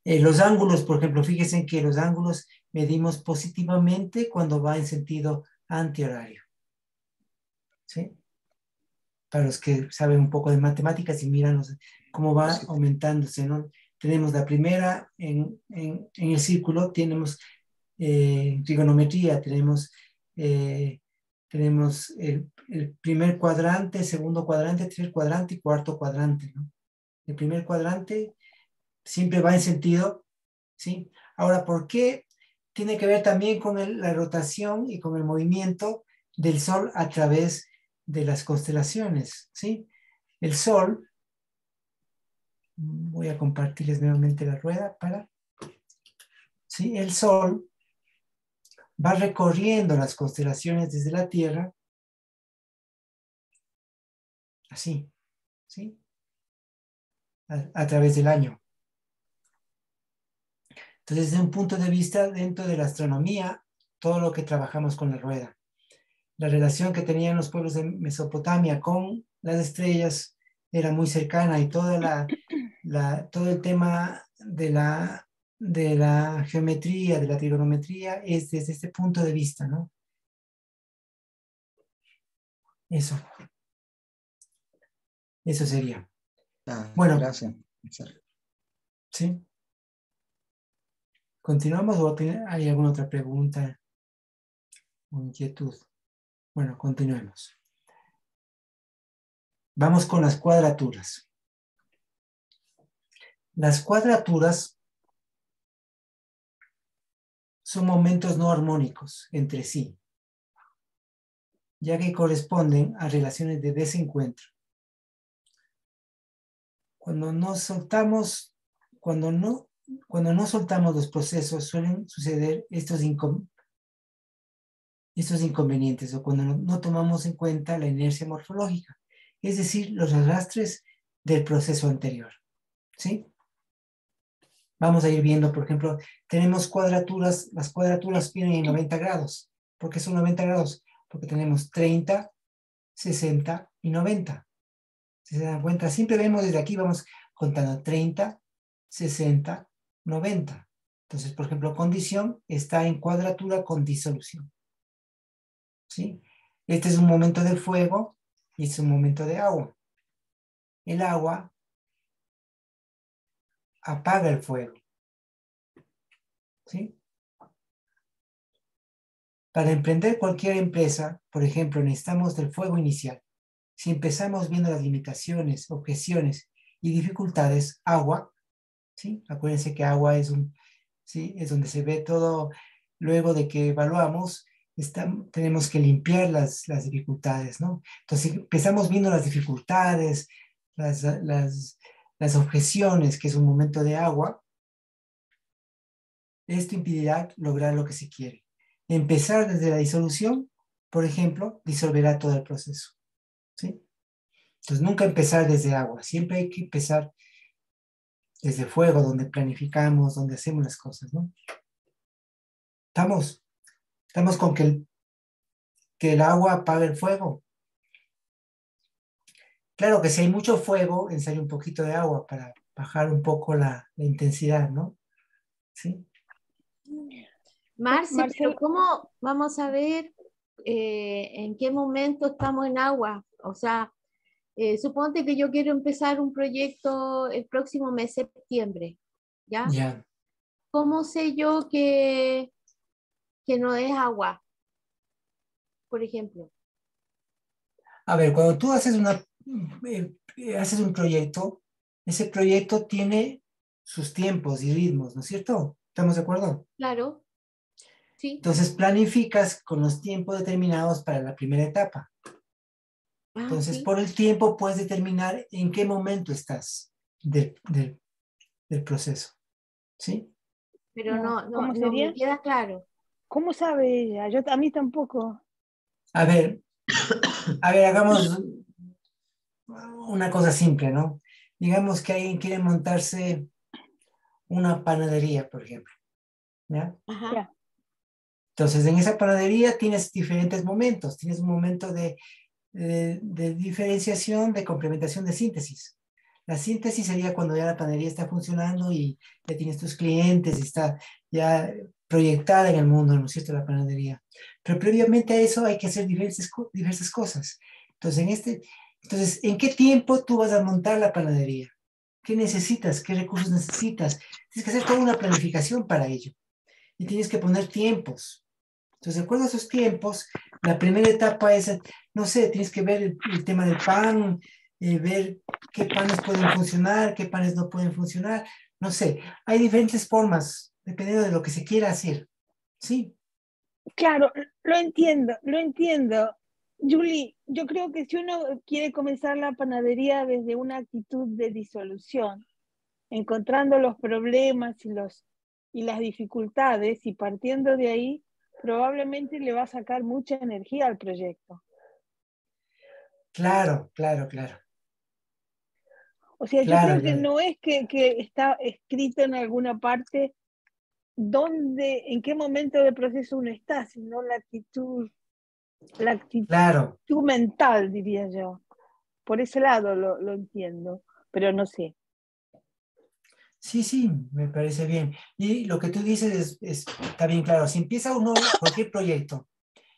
Los ángulos, por ejemplo, fíjense que los ángulos medimos positivamente cuando va en sentido antihorario. ¿Sí? Para los que saben un poco de matemáticas y miran cómo va aumentándose, ¿no? Tenemos la primera en el círculo, tenemos trigonometría, tenemos el primer cuadrante, segundo cuadrante, tercer cuadrante y cuarto cuadrante, ¿no? El primer cuadrante siempre va en sentido, ¿sí? Ahora, ¿por qué? Tiene que ver también con la rotación y con el movimiento del Sol a través de las constelaciones, ¿sí? El Sol, voy a compartirles nuevamente la rueda ¿sí? El Sol va recorriendo las constelaciones desde la Tierra, así, ¿sí? A través del año. Entonces, desde un punto de vista dentro de la astronomía, todo lo que trabajamos con la rueda, la relación que tenían los pueblos de Mesopotamia con las estrellas era muy cercana y todo el tema de la geometría, de la trigonometría, es desde este punto de vista, ¿no? Eso sería. Bueno, gracias. ¿sí? ¿Continuamos o hay alguna otra pregunta o inquietud? Bueno, continuemos. Vamos con las cuadraturas. Las cuadraturas son momentos no armónicos entre sí, ya que corresponden a relaciones de desencuentro. Cuando no soltamos los procesos, suelen suceder estos inconvenientes, o cuando no tomamos en cuenta la inercia morfológica, es decir, los arrastres del proceso anterior, ¿sí? Vamos a ir viendo, por ejemplo, tenemos cuadraturas, las cuadraturas vienen en 90 grados. ¿Por qué son 90 grados? Porque tenemos 30, 60 y 90. Si se dan cuenta, siempre vemos desde aquí, vamos contando 30, 60, 90. Entonces, por ejemplo, condición está en cuadratura con disolución. ¿Sí? Este es un momento de fuego y este es un momento de agua. El agua apaga el fuego. ¿Sí? Para emprender cualquier empresa, por ejemplo, necesitamos del fuego inicial. Si empezamos viendo las limitaciones, objeciones y dificultades, agua, ¿sí? Acuérdense que agua ¿sí? Es donde se ve todo. Luego de que evaluamos, tenemos que limpiar las dificultades, ¿no? Entonces empezamos viendo las dificultades, las objeciones, que es un momento de agua. esto impedirá lograr lo que se quiere. Empezar desde la disolución, por ejemplo, disolverá todo el proceso. ¿Sí? Entonces, nunca empezar desde agua, siempre hay que empezar desde fuego, donde planificamos, donde hacemos las cosas, ¿no? Estamos con que el agua apaga el fuego. Claro que si hay mucho fuego, ensayo un poquito de agua para bajar un poco la intensidad, ¿no? ¿Sí? Marce, Marcelo, pero ¿cómo vamos a ver en qué momento estamos en agua? O sea, suponte que yo quiero empezar un proyecto el próximo mes, septiembre, ¿ya? Ya. ¿Cómo sé yo que no es agua, por ejemplo? A ver, cuando tú haces haces un proyecto, ese proyecto tiene sus tiempos y ritmos, ¿no es cierto? ¿Estamos de acuerdo? Claro, sí. Entonces planificas con los tiempos determinados para la primera etapa. Ah, Entonces, sí. por el tiempo puedes determinar en qué momento estás del proceso. ¿Sí? Pero ¿cómo no me sería? queda claro. ¿Cómo sabe ella? A mí tampoco. A ver, hagamos una cosa simple, ¿no? Digamos que alguien quiere montarse una panadería, por ejemplo, ¿ya? Ajá. Ya. Entonces, en esa panadería tienes diferentes momentos. Tienes un momento de diferenciación, de complementación, de síntesis. La síntesis sería cuando ya la panadería está funcionando y ya tienes tus clientes y está ya proyectada en el mundo, ¿no es cierto?, la panadería. Pero previamente a eso hay que hacer diversas cosas. Entonces, ¿en qué tiempo tú vas a montar la panadería? ¿Qué necesitas? ¿Qué recursos necesitas? Tienes que hacer toda una planificación para ello. Y tienes que poner tiempos. Entonces, de acuerdo a esos tiempos, la primera etapa es, no sé, tienes que ver el tema del pan, ver qué panes pueden funcionar, qué panes no pueden funcionar, no sé. Hay diferentes formas, dependiendo de lo que se quiera hacer. ¿Sí? Claro, lo entiendo. Julie, yo creo que si uno quiere comenzar la panadería desde una actitud de disolución, encontrando los problemas y las dificultades y partiendo de ahí, probablemente le va a sacar mucha energía al proyecto. Claro. O sea, yo Claro, creo que no es que está escrito en alguna parte en qué momento del proceso uno está, sino la actitud claro. mental, diría yo. Por ese lado lo entiendo, pero no sé. Sí, me parece bien. Y lo que tú dices está bien claro. Si empieza cualquier proyecto,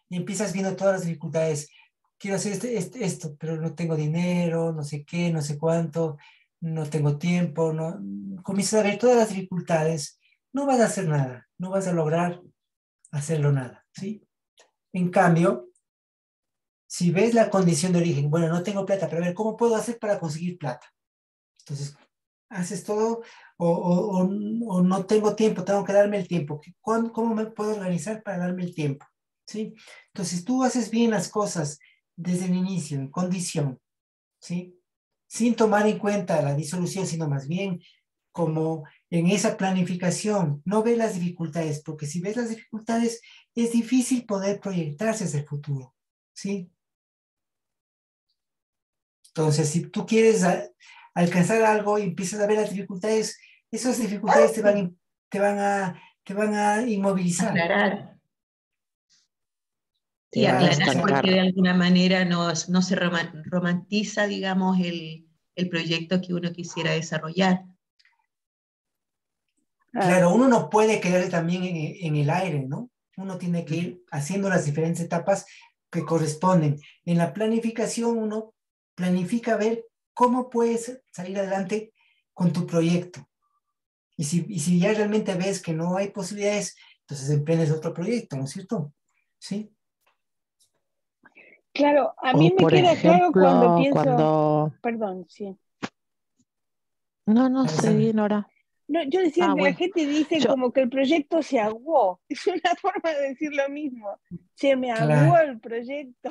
y empiezas viendo todas las dificultades, quiero hacer esto, pero no tengo dinero, no sé qué, no sé cuánto, no tengo tiempo, no, comienzas a ver todas las dificultades, no vas a hacer nada, no vas a lograr hacerlo nada, ¿sí? En cambio, si ves la condición de origen, bueno, no tengo plata, pero a ver, ¿cómo puedo hacer para conseguir plata? Entonces, haces todo o no tengo tiempo, tengo que darme el tiempo. ¿Cómo me puedo organizar para darme el tiempo? ¿Sí? Entonces, tú haces bien las cosas desde el inicio, en condición, ¿sí? Sin tomar en cuenta la disolución, sino más bien como en esa planificación, no ves las dificultades, porque si ves las dificultades, es difícil poder proyectarse hacia el futuro, ¿sí? Entonces, si tú quieres alcanzar algo y empiezas a ver las dificultades, esas dificultades te van a inmovilizar. Aclarar. Te Sí, van a aclarar estancar. porque de alguna manera no se romantiza, digamos, el proyecto que uno quisiera desarrollar. Claro, uno no puede quedarse también en el aire, ¿no? Uno tiene que ir haciendo las diferentes etapas que corresponden. En la planificación uno planifica ver cómo puedes salir adelante con tu proyecto. Y si ya realmente ves que no hay posibilidades, entonces emprendes otro proyecto, ¿no es cierto? ¿Sí? Claro, a O mí me por queda claro cuando ejemplo, pienso, cuando... perdón, sí. No, Alexandra. seguí, Nora. No, yo decía que la bueno. gente dice Yo- como que el proyecto se aguó. Es una forma de decir lo mismo. Se me aguó Claro. el proyecto.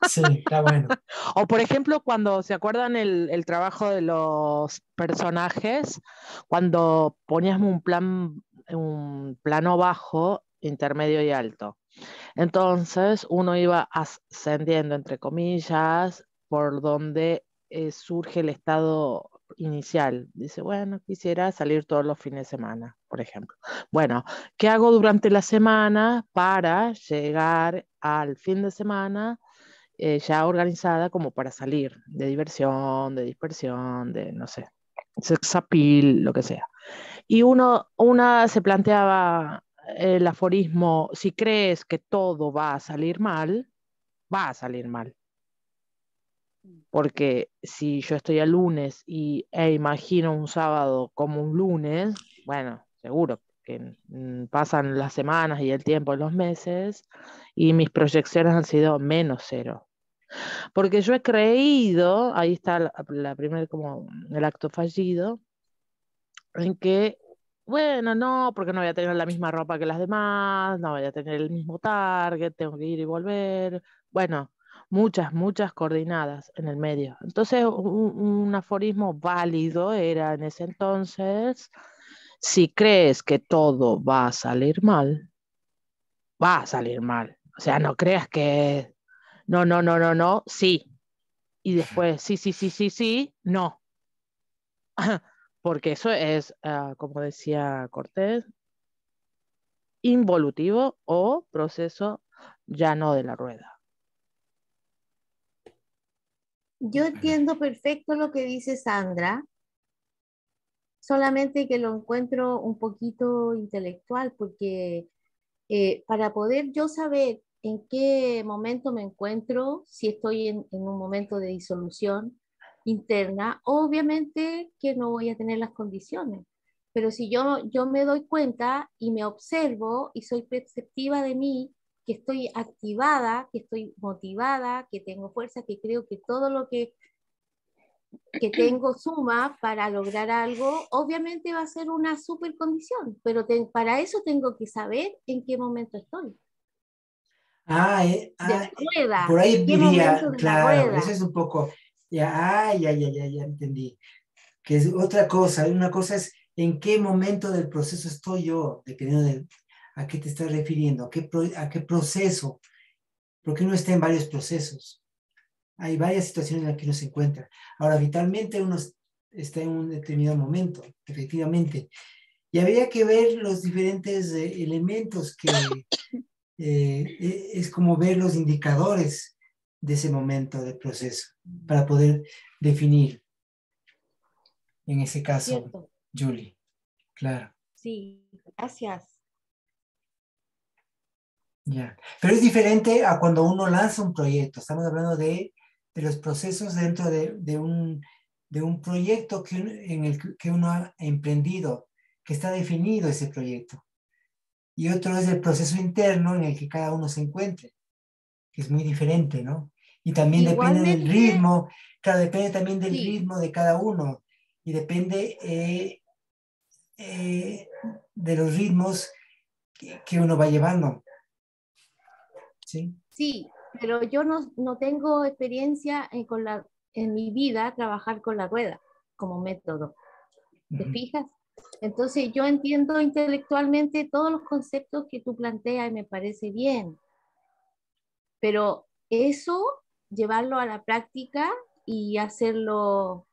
Sí, está bueno. O por ejemplo, cuando se acuerdan el trabajo de los personajes, cuando poníamos un plano bajo, intermedio y alto. Entonces uno iba ascendiendo, entre comillas, por donde surge el estado inicial. Dice, bueno, quisiera salir todos los fines de semana, por ejemplo. Bueno, ¿qué hago durante la semana para llegar al fin de semana ya organizada como para salir de diversión, de dispersión, de, no sé, sex appeal, lo que sea? Y una se planteaba el aforismo: si crees que todo va a salir mal, va a salir mal. Porque si yo estoy el lunes e imagino un sábado como un lunes, bueno, seguro que pasan las semanas y el tiempo, los meses, y mis proyecciones han sido menos cero. Porque yo he creído, ahí está la primera, como el acto fallido, en que, bueno, no, porque no voy a tener la misma ropa que las demás, no voy a tener el mismo target, tengo que ir y volver. Bueno, muchas coordinadas en el medio. Entonces, un aforismo válido era en ese entonces: si crees que todo va a salir mal, va a salir mal. O sea, no creas que no, sí. Y después sí, no. Porque eso es, como decía Cortés, involutivo o proceso llano de la rueda. Yo entiendo perfecto lo que dice Sandra, solamente que lo encuentro un poquito intelectual, porque para poder yo saber en qué momento me encuentro, si estoy en un momento de disolución interna, obviamente que no voy a tener las condiciones. Pero si yo me doy cuenta y me observo y soy perceptiva de mí, que estoy activada, que estoy motivada, que tengo fuerza, que creo que todo lo que tengo suma para lograr algo, obviamente va a ser una super condición, pero para eso tengo que saber en qué momento estoy. De la rueda, por ahí en qué diría, momento de la claro, rueda. eso es un poco, ya entendí. Que es otra cosa, una cosa es en qué momento del proceso estoy yo, dependiendo de a qué te estás refiriendo, a qué proceso, porque uno está en varios procesos. Hay varias situaciones en las que uno se encuentra. Ahora, vitalmente uno está en un determinado momento, efectivamente. Y habría que ver los diferentes elementos que es como ver los indicadores de ese momento del proceso para poder definir, en ese caso, Cierto, Julie. Claro, sí, gracias. ya. Pero es diferente a cuando uno lanza un proyecto. Estamos hablando de los procesos dentro de un proyecto en el que uno ha emprendido, que está definido ese proyecto. Y otro es el proceso interno en el que cada uno se encuentre, que es muy diferente, ¿no? Y también depende del Igualmente, ritmo, claro, depende también del sí, ritmo de cada uno y depende de los ritmos que uno va llevando, ¿sí? sí, pero yo no tengo experiencia en mi vida trabajar con la rueda como método. ¿Te Ujú. fijas? Entonces yo entiendo intelectualmente todos los conceptos que tú planteas y me parece bien, pero eso, llevarlo a la práctica y hacerlo,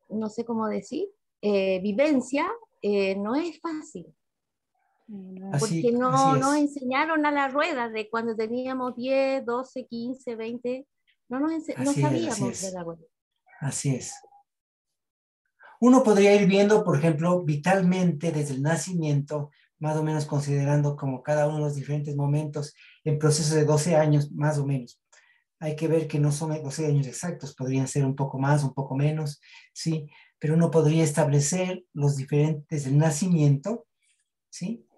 no sé cómo decir, vivencia, no es fácil, porque Así no nos es, enseñaron a la rueda de cuando teníamos 10, 12, 15, 20, no así sabíamos de es, la rueda. así es. Uno podría ir viendo, por ejemplo, vitalmente desde el nacimiento, más o menos considerando como cada uno de los diferentes momentos, en proceso de 12 años, más o menos. Hay que ver que no son 12 años exactos, podrían ser un poco más, un poco menos, ¿sí? Pero uno podría establecer los diferentes del nacimiento, ¿sí?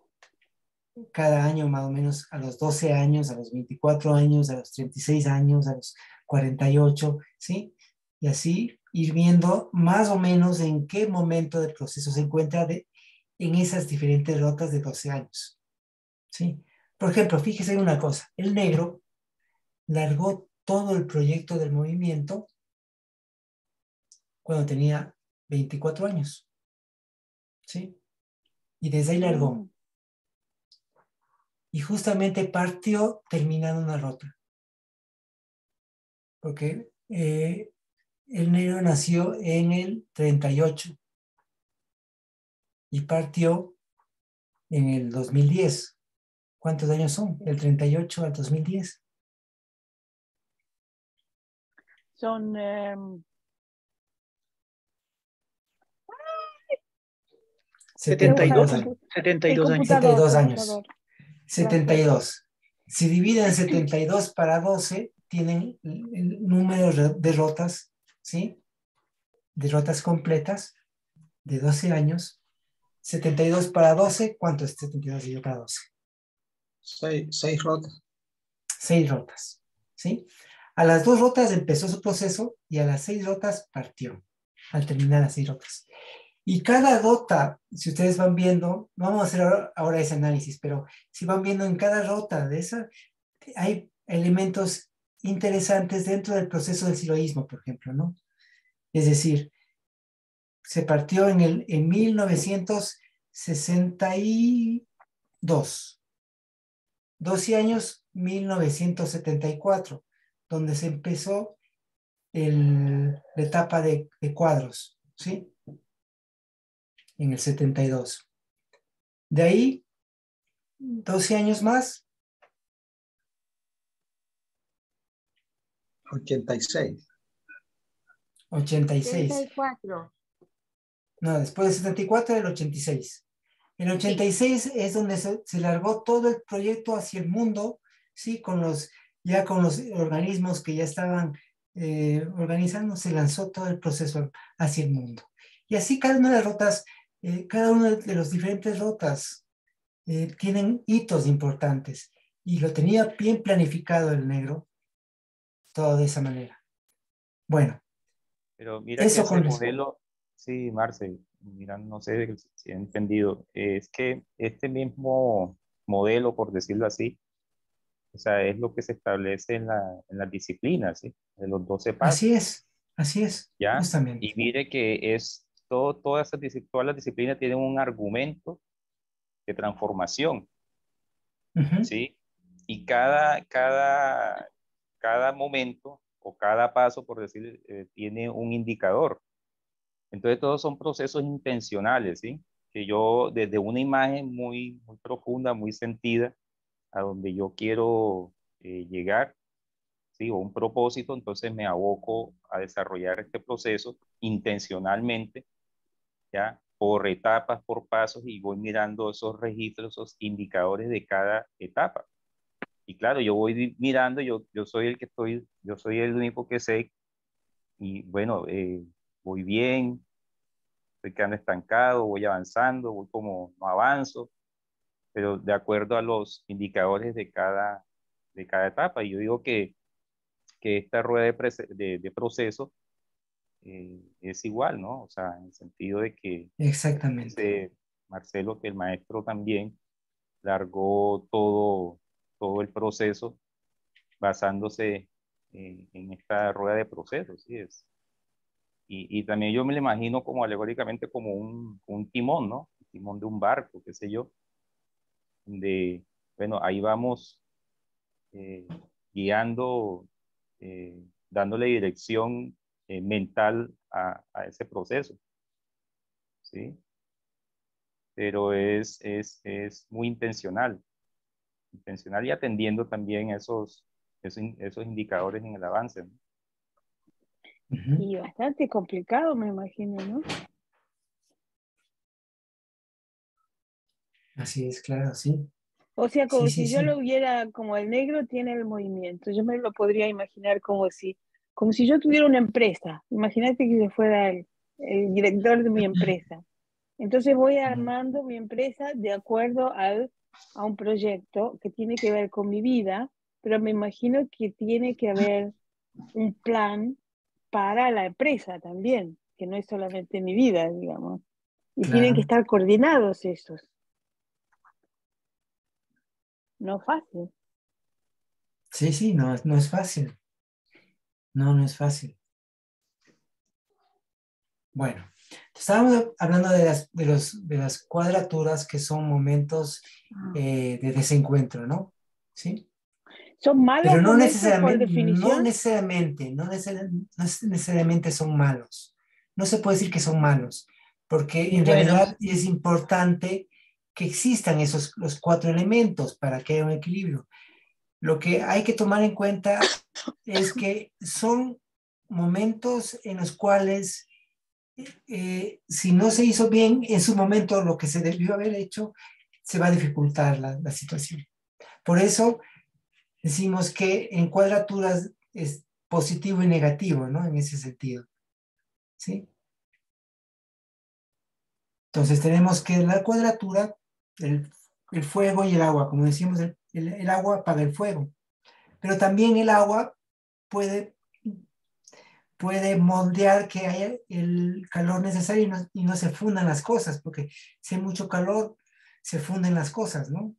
Cada año más o menos a los 12 años, a los 24 años, a los 36 años, a los 48, ¿sí? Y así ir viendo más o menos en qué momento del proceso se encuentra en esas diferentes rotas de 12 años. ¿Sí? Por ejemplo, fíjese en una cosa, el negro largó todo el proyecto del movimiento cuando tenía 24 años. ¿Sí? Y desde ahí largó. Y justamente partió terminando una rota. Porque el negro nació en el 38 y partió en el 2010. ¿Cuántos años son? Del 38 al 2010. Son 72 años. 72 años. 72 años. computador. 72. Si dividen 72 para 12, tienen el número de rotas, ¿sí? De rotas completas de 12 años. 72 para 12, ¿cuánto es 72 dividido para 12? 6 rotas. 6 rotas, ¿sí? A las 2 rotas empezó su proceso y a las 6 rotas partió, al terminar las 6 rotas. Y cada rota, si ustedes van viendo, no vamos a hacer ahora ese análisis, pero si van viendo en cada rota de esa, hay elementos interesantes dentro del proceso del siloísmo, por ejemplo, ¿no? Es decir, se partió en 1962. 12 años, 1974, donde se empezó la etapa de cuadros, ¿sí? En el 72. De ahí, 12 años más. 86. 86. 74. No, después del 74, el 86. El 86 es donde se largó todo el proyecto hacia el mundo, ¿sí? Con los organismos que ya estaban organizando, se lanzó todo el proceso hacia el mundo. Y así cada una de las rotas, cada una de las diferentes rotas tienen hitos importantes. Y lo tenía bien planificado el negro, todo de esa manera. Bueno. Pero mira eso que ese con modelo, sí, Marce, mira, no sé si he entendido, es que este mismo modelo, por decirlo así, o sea, es lo que se establece en las disciplinas, ¿sí? De los 12 pasos, así es, ¿ya? justamente. Y mire que todas las disciplinas tienen un argumento de transformación, ¿sí? Y cada momento o cada paso, por decir, tiene un indicador. Entonces, todos son procesos intencionales, ¿sí? Que yo, desde una imagen muy, muy profunda, muy sentida, a donde yo quiero llegar, ¿sí? O un propósito, entonces me aboco a desarrollar este proceso intencionalmente, ¿ya? Por etapas, por pasos, y voy mirando esos registros, esos indicadores de cada etapa. Y claro, yo voy mirando, yo soy yo soy el único que sé, y bueno, voy bien, estoy quedando estancado, voy avanzando, voy como no avanzo, pero de acuerdo a los indicadores de cada etapa. Y yo digo que esta rueda de proceso es igual, ¿no? O sea, en el sentido de que Exactamente. dice Marcelo que el maestro también largó todo el proceso basándose en esta rueda de procesos, ¿sí? Y también yo me lo imagino como alegóricamente como un timón, ¿no? Un timón de un barco, qué sé yo, de, bueno, ahí vamos eh, guiando, dándole dirección mental a ese proceso, ¿sí? Pero es muy intencional y atendiendo también esos indicadores en el avance, ¿no? Y bastante complicado, me imagino, ¿no? Así es, claro, sí. O sea, como Sí. si yo lo viera, como el negro tiene el movimiento, yo me lo podría imaginar como si yo tuviera una empresa. Imagínate que yo fuera el director de mi empresa. Entonces voy armando mi empresa de acuerdo a un proyecto que tiene que ver con mi vida, pero me imagino que tiene que haber un plan para la empresa también, que no es solamente mi vida, digamos. Y tienen que Claro. estar coordinados esos. No fácil. Sí, sí, no, no es fácil. No, no es fácil. Bueno, estábamos hablando de las cuadraturas que son momentos de desencuentro, ¿no? ¿Sí? ¿Son malos Pero no momentos por necesariamente, definición? no necesariamente son malos. No se puede decir que son malos, porque en Bueno, realidad es importante que existan los cuatro elementos para que haya un equilibrio. Lo que hay que tomar en cuenta es que son momentos en los cuales si no se hizo bien en su momento lo que se debió haber hecho, se va a dificultar la situación. Por eso decimos que en cuadraturas es positivo y negativo, ¿no? En ese sentido. ¿Sí? Entonces tenemos que la cuadratura, el fuego y el agua, como decíamos, el agua apaga el fuego. Pero también el agua puede moldear que haya el calor necesario y no se fundan las cosas, porque si hay mucho calor, se funden las cosas, ¿no?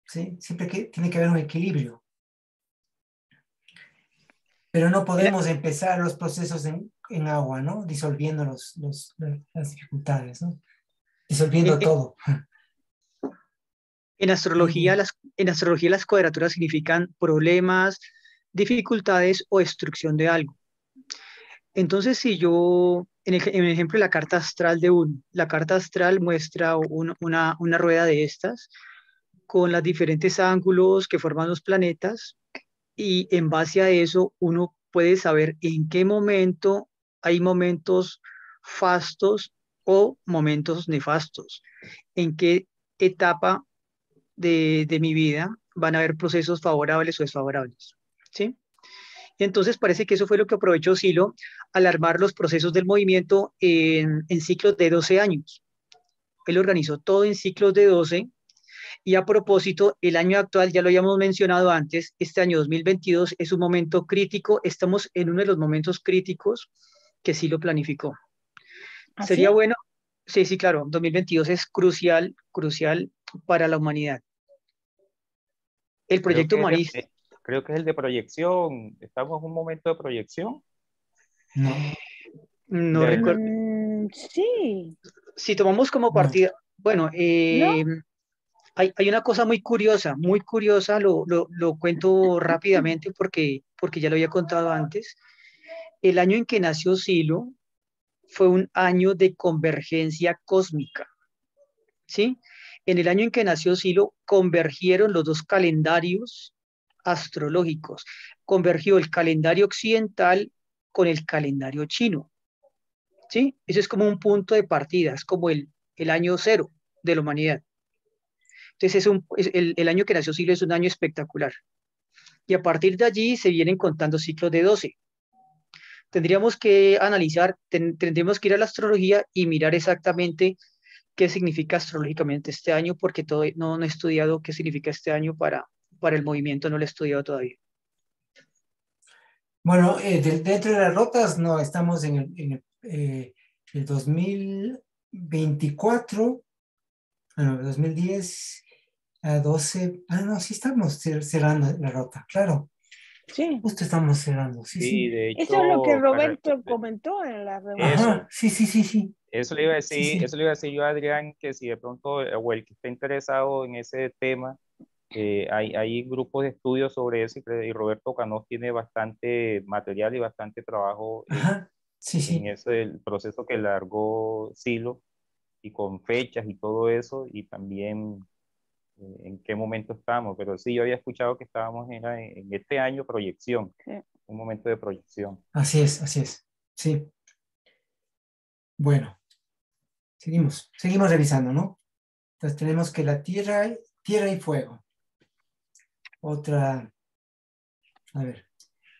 ¿Sí? Siempre que tiene que haber un equilibrio. Pero no podemos empezar los procesos en agua, ¿no? Disolviendo las dificultades, ¿no? En, Disolviendo en- todo. en astrología, en astrología las cuadraturas significan problemas, dificultades o destrucción de algo. Entonces, si yo, en el ejemplo de la carta astral de uno, la carta astral muestra una rueda de estas con los diferentes ángulos que forman los planetas y en base a eso uno puede saber en qué momento hay momentos fastos o momentos nefastos, en qué etapa de mi vida van a haber procesos favorables o desfavorables, ¿sí? Y entonces parece que eso fue lo que aprovechó Silo al armar los procesos del movimiento en ciclos de 12 años. Él organizó todo en ciclos de 12 y a propósito, el año actual, ya lo habíamos mencionado antes, este año 2022 es un momento crítico, estamos en uno de los momentos críticos que sí lo planificó. ¿Así? Sería bueno, sí, sí, claro, 2022 es crucial, crucial para la humanidad. El Creo proyecto que es humanista, creo que es el de proyección. Estamos en un momento de proyección. No, no De- recuerdo, Sí, si tomamos como no. partida, bueno, ¿no? hay una cosa muy curiosa, lo cuento rápidamente porque ya lo había contado antes. El año en que nació Silo fue un año de convergencia cósmica, ¿sí? En el año en que nació Silo convergieron los dos calendarios astrológicos. Convergió el calendario occidental con el calendario chino, ¿sí? Eso es como un punto de partida, es como el año cero de la humanidad. Entonces, el año que nació Silo es un año espectacular. Y a partir de allí se vienen contando ciclos de 12. Tendríamos que analizar, tendríamos que ir a la astrología y mirar exactamente qué significa astrológicamente este año, porque no he estudiado qué significa este año para el movimiento, no lo he estudiado todavía. Bueno, dentro de las rotas, no, estamos el 2024, bueno, 2010 a 12, no, sí estamos cerrando la rota, claro, Sí. justo estamos cerrando, sí, sí, sí. de Eso es lo que hecho, Roberto comentó en la reunión. Ajá, eso, sí, sí, sí, sí, eso le iba a sí, decir, sí. eso le iba a decir yo a Adrián, que si de pronto, o el que esté interesado en ese tema, hay grupos de estudio sobre eso y Roberto Canós tiene bastante material y bastante trabajo Ajá, sí, en sí. ese el proceso que largó Silo y con fechas y todo eso y también en qué momento estamos. Pero sí, yo había escuchado que estábamos en este año proyección, Sí. un momento de proyección. Así es, así es. Sí. Bueno, seguimos revisando, ¿no? Entonces tenemos que la tierra y fuego. Otra, a ver,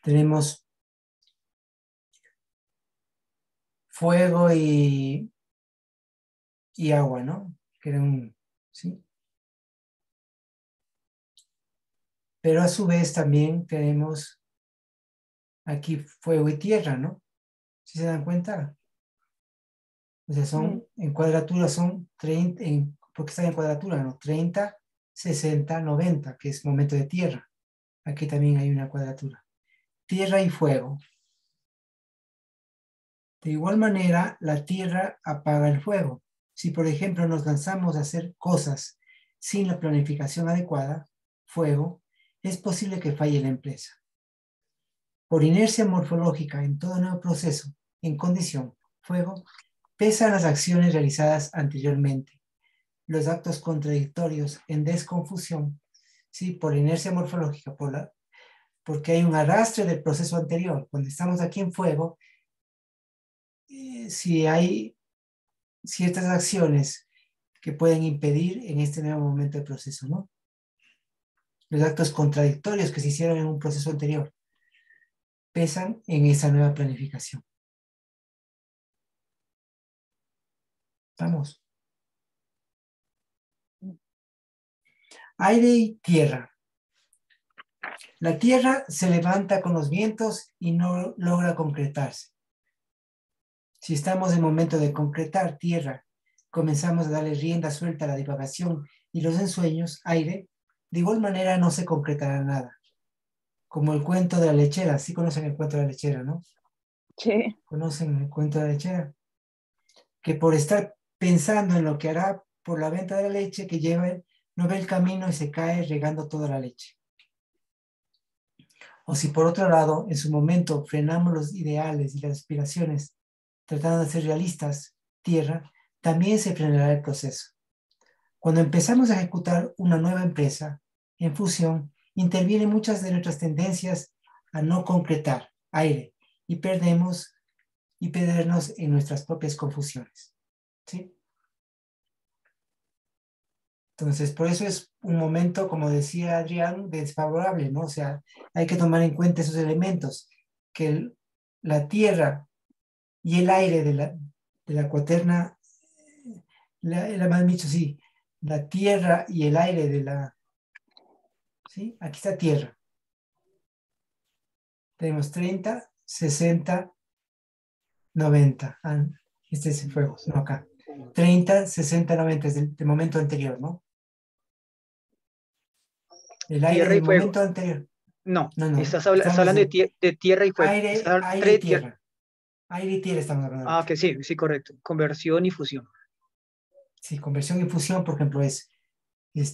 tenemos fuego y agua, ¿no? Que era ¿sí? Pero a su vez también tenemos aquí fuego y tierra, ¿no? ¿Sí se dan cuenta? O sea, son, en cuadratura son 30, porque están en cuadratura, ¿no? 30, 60, 90, que es momento de tierra. Aquí también hay una cuadratura. Tierra y fuego. De igual manera, la tierra apaga el fuego. Si, por ejemplo, nos lanzamos a hacer cosas sin la planificación adecuada, fuego, es posible que falle la empresa. Por inercia morfológica en todo nuevo proceso, en condición, fuego, pesan las acciones realizadas anteriormente. Los actos contradictorios en desconfusión, ¿sí? Por inercia morfológica, porque hay un arrastre del proceso anterior. Cuando estamos aquí en fuego, si hay ciertas acciones que pueden impedir en este nuevo momento del proceso, ¿no? Los actos contradictorios que se hicieron en un proceso anterior pesan en esa nueva planificación. ¿Estamos? Aire y tierra. La tierra se levanta con los vientos y no logra concretarse. Si estamos en momento de concretar tierra, comenzamos a darle rienda suelta a la divagación y los ensueños, aire, de igual manera no se concretará nada. Como el cuento de la lechera. Sí conocen el cuento de la lechera, ¿no? Sí. ¿Conocen el cuento de la lechera? Que por estar pensando en lo que hará por la venta de la leche que lleva, no ve el camino y se cae regando toda la leche. O si por otro lado, en su momento, frenamos los ideales y las aspiraciones, tratando de ser realistas, tierra, también se frenará el proceso. Cuando empezamos a ejecutar una nueva empresa, en fusión, intervienen muchas de nuestras tendencias a no concretar, aire, y perdernos en nuestras propias confusiones. ¿Sí? Entonces, por eso es un momento, como decía Adrián, desfavorable, ¿no? O sea, hay que tomar en cuenta esos elementos, que la tierra y el aire de la cuaterna, la más dicho, sí, la tierra y el aire de la, ¿sí? Aquí está tierra. Tenemos 30, 60, 90. Este es el fuego, no acá. 30, 60, 90 es del momento anterior, ¿no? El aire Tierra y del fuego. momento anterior. No, No, estás estamos hablando de tierra y fuego. aire y tierra. Aire y tierra estamos hablando. Ah, que sí, sí, correcto. Conversión y fusión. Sí, conversión y fusión, por ejemplo, es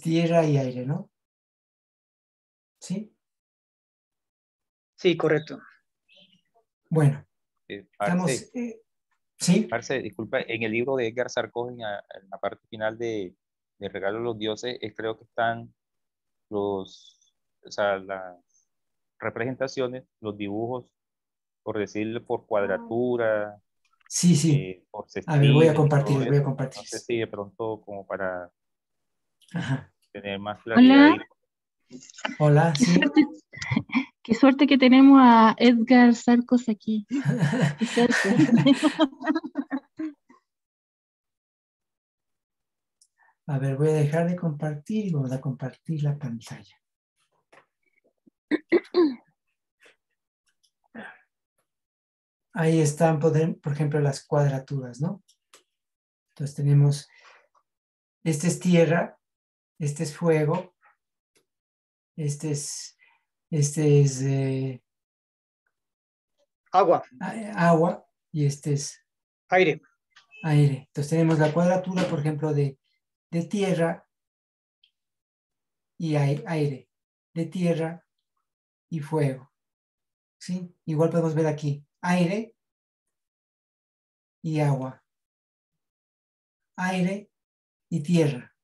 tierra y aire, ¿no? ¿Sí? Sí, correcto. Bueno, Parce, estamos... ¿sí? Parce, disculpa, en el libro de Edgar Sarcos, en la parte final de Regalo de los Dioses, creo que están o sea, las representaciones, los dibujos, por decirlo, por cuadratura, Sí, sí. por A ver, voy a sextiles y todo compartir, eso. No sé eso. si de pronto como para Ajá. tener más claridad Hola. ahí. Hola, sí. Qué suerte que tenemos a Edgar Sarcos aquí. Qué suerte. A ver, voy a dejar de compartir y vamos a compartir la pantalla. Ahí están, por ejemplo, las cuadraturas, ¿no? Entonces tenemos, este es tierra, este es fuego, este es Agua. Agua y este es Aire. aire. Entonces tenemos la cuadratura, por ejemplo, de tierra y aire, de tierra y fuego. ¿Sí? Igual podemos ver aquí, aire y agua, aire y tierra,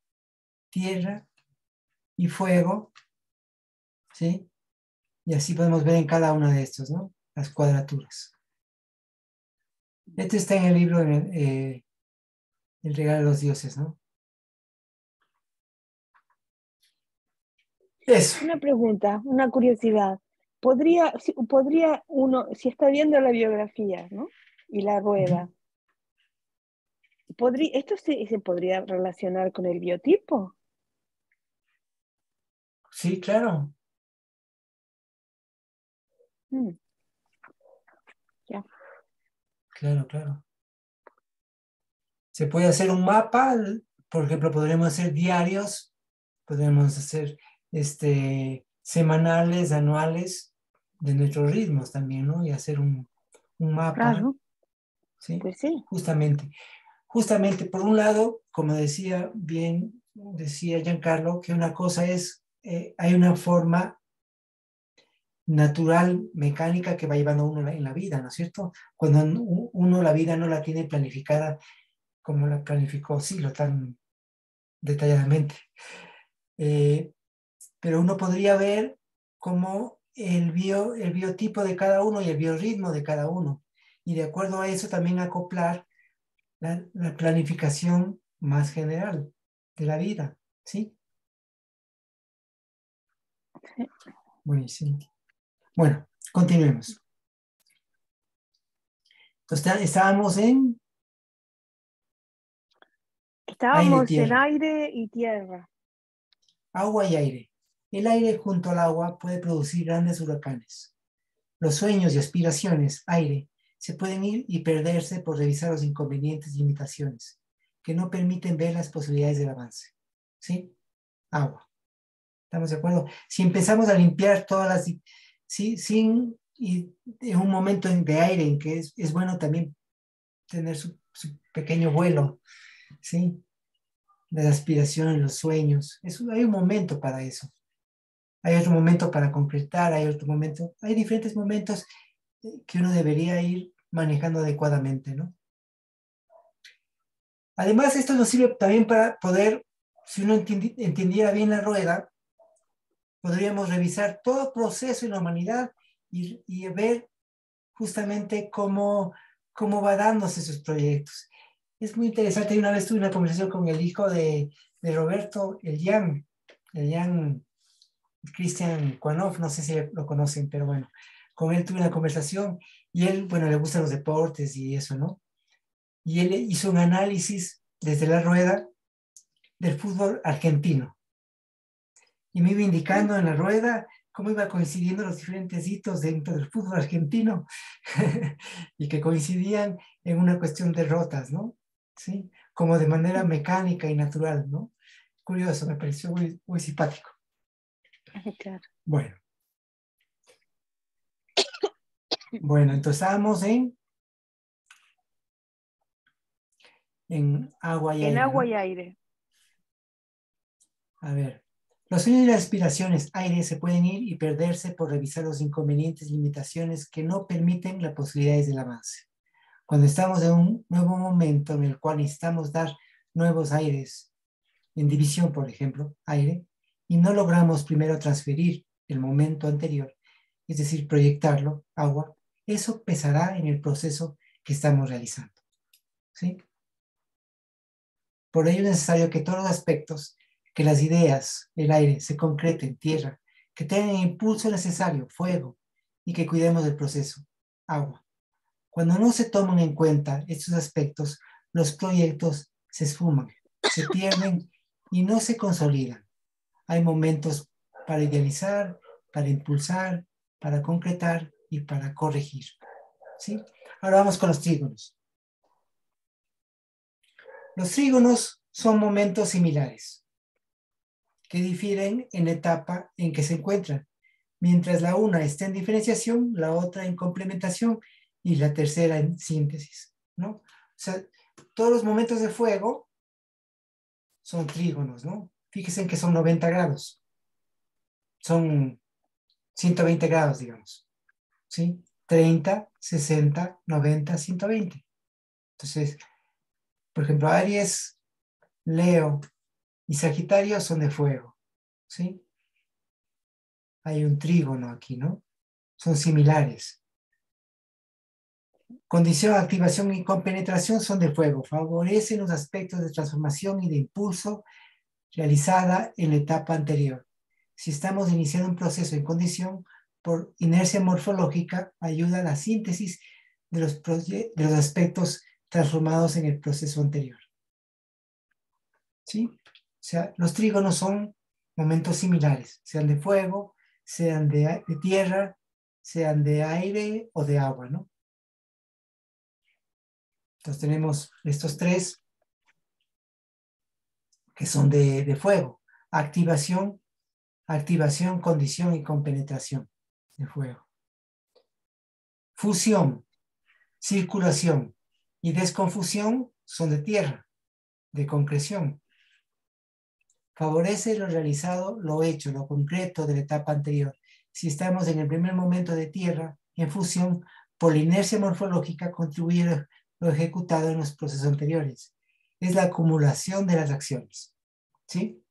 tierra y fuego, ¿sí? Y así podemos ver en cada uno de estos, ¿no? Las cuadraturas. Este está en el libro El regalo de los dioses, ¿no? Eso. Una pregunta, una curiosidad. ¿Podría uno, si está viendo la biografía, ¿no? Y la rueda, ¿esto se podría relacionar con el biotipo? Sí, claro. Claro, claro. Se puede hacer un mapa, por ejemplo, podremos hacer diarios, podemos hacer semanales, anuales de nuestros ritmos también, ¿no? Y hacer un mapa, Claro, ¿sí? pues sí. Justamente, por un lado, como decía Giancarlo, que una cosa es, hay una forma natural, mecánica que va llevando uno en la vida, ¿no es cierto? Cuando uno la vida no la tiene planificada como la planificó Silo tan detalladamente. Pero uno podría ver cómo el biotipo de cada uno y el biorritmo de cada uno. Y de acuerdo a eso también acoplar la planificación más general de la vida, ¿sí? Sí. Buenísimo. Bueno, continuemos. Entonces estábamos en Estábamos en tierra. aire y tierra. Agua y aire. El aire junto al agua puede producir grandes huracanes. Los sueños y aspiraciones, aire, se pueden ir y perderse por revisar los inconvenientes y limitaciones que no permiten ver las posibilidades del avance. ¿Sí? Agua. ¿Estamos de acuerdo? Si empezamos a limpiar todas las... ¿sí? Y en un momento de aire en que es bueno también tener su pequeño vuelo, ¿sí? Las aspiraciones, los sueños. Hay un momento para eso. Hay otro momento para concretar, hay otro momento, hay diferentes momentos que uno debería ir manejando adecuadamente, ¿no? Además, esto nos sirve también para poder, si uno entendiera bien la rueda, podríamos revisar todo proceso en la humanidad y ver justamente cómo va dándose sus proyectos. Es muy interesante. Una vez tuve una conversación con el hijo de Roberto, el Jan Cristian Cuanov, no sé si lo conocen, pero bueno, con él tuve una conversación y él, bueno, le gustan los deportes y eso, ¿no? Y él hizo un análisis desde la rueda del fútbol argentino. Y me iba indicando en la rueda cómo iba coincidiendo los diferentes hitos dentro del fútbol argentino y que coincidían en una cuestión de rotas, ¿no? ¿Sí? Como de manera mecánica y natural, ¿no? Curioso, me pareció muy, muy simpático. Claro. Bueno. Bueno, entonces estábamos en agua y aire. En agua ¿no? y aire. A ver, los sueños y las aspiraciones, aire, se pueden ir y perderse por revisar los inconvenientes y limitaciones que no permiten las posibilidades del avance. Cuando estamos en un nuevo momento en el cual necesitamos dar nuevos aires, en división, por ejemplo, aire, y no logramos primero transferir el momento anterior, es decir, proyectarlo, agua, eso pesará en el proceso que estamos realizando. ¿Sí? Por ello es necesario que todos los aspectos, que las ideas, el aire, se concreten, tierra, que tengan el impulso necesario, fuego, y que cuidemos del proceso, agua. Cuando no se toman en cuenta estos aspectos, los proyectos se esfuman, se pierden y no se consolidan. Hay momentos para idealizar, para impulsar, para concretar y para corregir. ¿Sí? Ahora vamos con los trígonos. Los trígonos son momentos similares que difieren en la etapa en que se encuentran. Mientras la una está en diferenciación, la otra en complementación y la tercera en síntesis, ¿no? O sea, todos los momentos de fuego son trígonos, ¿no? Fíjense en que son 90 grados. Son 120 grados, digamos. ¿Sí? 30, 60, 90, 120. Entonces, por ejemplo, Aries, Leo y Sagitario son de fuego. ¿Sí? Hay un trígono aquí, ¿no? Son similares. Condición, activación y compenetración son de fuego. Favorecen los aspectos de transformación y de impulso realizada en la etapa anterior. Si estamos iniciando un proceso en condición, por inercia morfológica, ayuda a la síntesis de los aspectos transformados en el proceso anterior. ¿Sí? O sea, los trígonos son momentos similares, sean de fuego, sean de tierra, sean de aire o de agua, ¿no? Entonces tenemos estos tres que son de fuego. Activación, condición y compenetración de fuego. Fusión, circulación y desconfusión son de tierra, de concreción. Favorece lo realizado, lo hecho, lo concreto de la etapa anterior. Si estamos en el primer momento de tierra, en fusión, por la inercia morfológica, contribuye lo ejecutado en los procesos anteriores. Es la acumulación de las acciones. ¿Sí?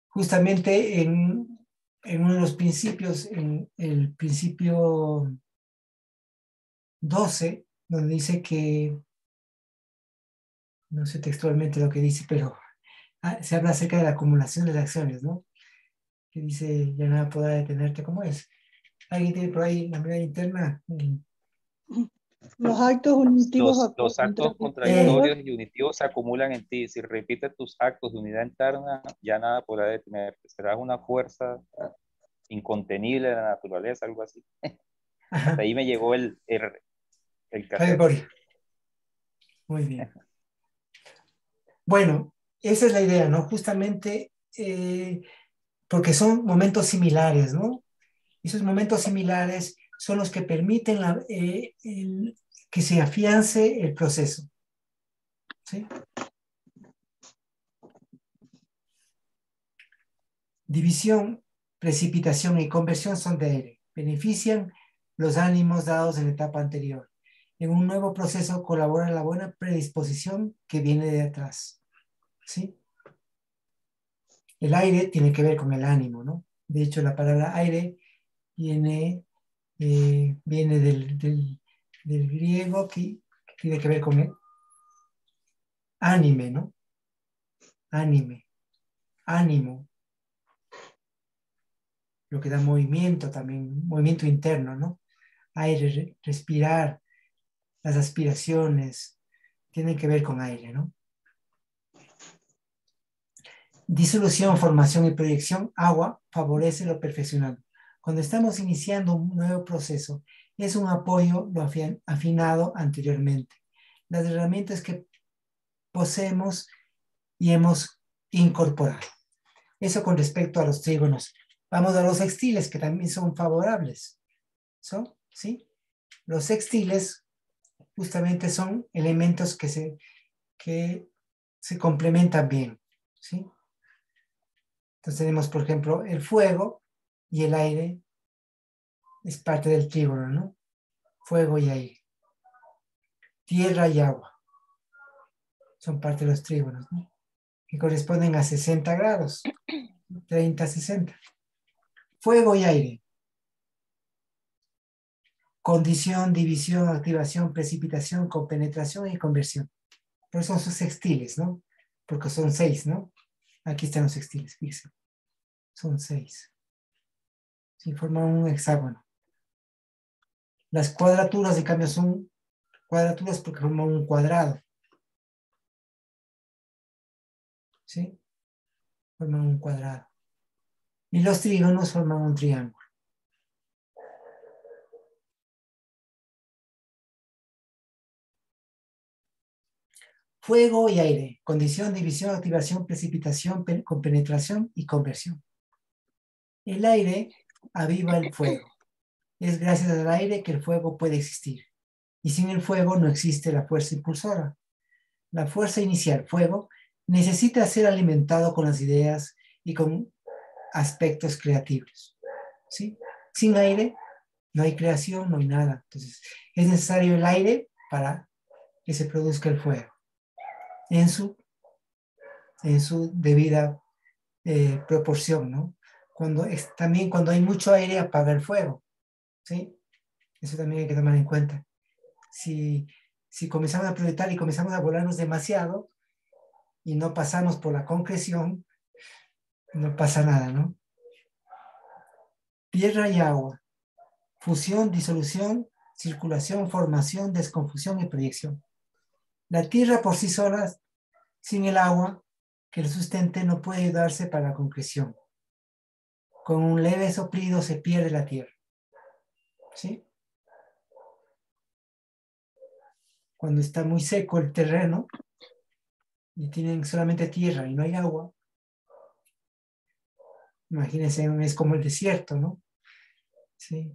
Justamente en uno de los principios, en el principio 12, donde dice que, no sé textualmente lo que dice, pero se habla acerca de la acumulación de las acciones, ¿no? Que dice, ya nada podrá detenerte, ¿cómo es? ¿Alguien tiene por ahí la medida interna? Los actos unitivos Los actos contradictorios y unitivos se acumulan en ti. Si repites tus actos de unidad interna, ya nada podrá detenerte. Serás una fuerza incontenible de la naturaleza, algo así. Hasta ahí me llegó el cassette. Muy bien. Bueno, esa es la idea, ¿no? Justamente porque son momentos similares, ¿no? Esos momentos similares son los que permiten que se afiance el proceso. ¿Sí? División, precipitación y conversión son de aire. Benefician los ánimos dados en la etapa anterior. En un nuevo proceso colabora la buena predisposición que viene de atrás. ¿Sí? El aire tiene que ver con el ánimo, ¿no? De hecho, la palabra aire viene del griego que tiene que ver con el ánime, ¿no? Ánime, ánimo. Lo que da movimiento también, movimiento interno, ¿no? Aire, respirar, las aspiraciones, tienen que ver con aire, ¿no? Disolución, formación y proyección, agua, favorece lo perfeccionado. Cuando estamos iniciando un nuevo proceso, es un apoyo lo afinado anteriormente. Las herramientas que poseemos y hemos incorporado. Eso con respecto a los trígonos. Vamos a los sextiles, que también son favorables. ¿Sí? Los sextiles justamente son elementos que se complementan bien. ¿Sí? Entonces tenemos, por ejemplo, el fuego y el aire es parte del trígono, ¿no? Fuego y aire. Tierra y agua son parte de los trígonos, ¿no? Que corresponden a 60 grados, 30, 60. Fuego y aire. Condición, división, activación, precipitación, compenetración y conversión. Por eso son sextiles, ¿no? Porque son 6, ¿no? Aquí están los sextiles, fíjense. Son 6. Sí, forman un hexágono. Las cuadraturas, en cambio, son cuadraturas porque forman un cuadrado. ¿Sí? Forman un cuadrado. Y los trígonos forman un triángulo. Fuego y aire. Condición, división, activación, precipitación, compenetración y conversión. El aire aviva el fuego. Es gracias al aire que el fuego puede existir. Y sin el fuego no existe la fuerza impulsora. La fuerza inicial, fuego, necesita ser alimentado con las ideas y con aspectos creativos. ¿Sí? Sin aire no hay creación, no hay nada. Entonces, es necesario el aire para que se produzca el fuego en su debida proporción, ¿no? También cuando hay mucho aire apaga el fuego. ¿Sí? Eso también hay que tomar en cuenta. Si comenzamos a proyectar y comenzamos a volarnos demasiado y no pasamos por la concreción, no pasa nada, ¿no? Tierra y agua. Fusión, disolución, circulación, formación, desconfusión y proyección. La tierra por sí sola, sin el agua que el sustente, no puede ayudarse para la concreción. Con un leve soplido se pierde la tierra. ¿Sí? cuando está muy seco el terreno y tienen solamente tierra y no hay agua. Imagínense, es como el desierto, ¿no? Sí,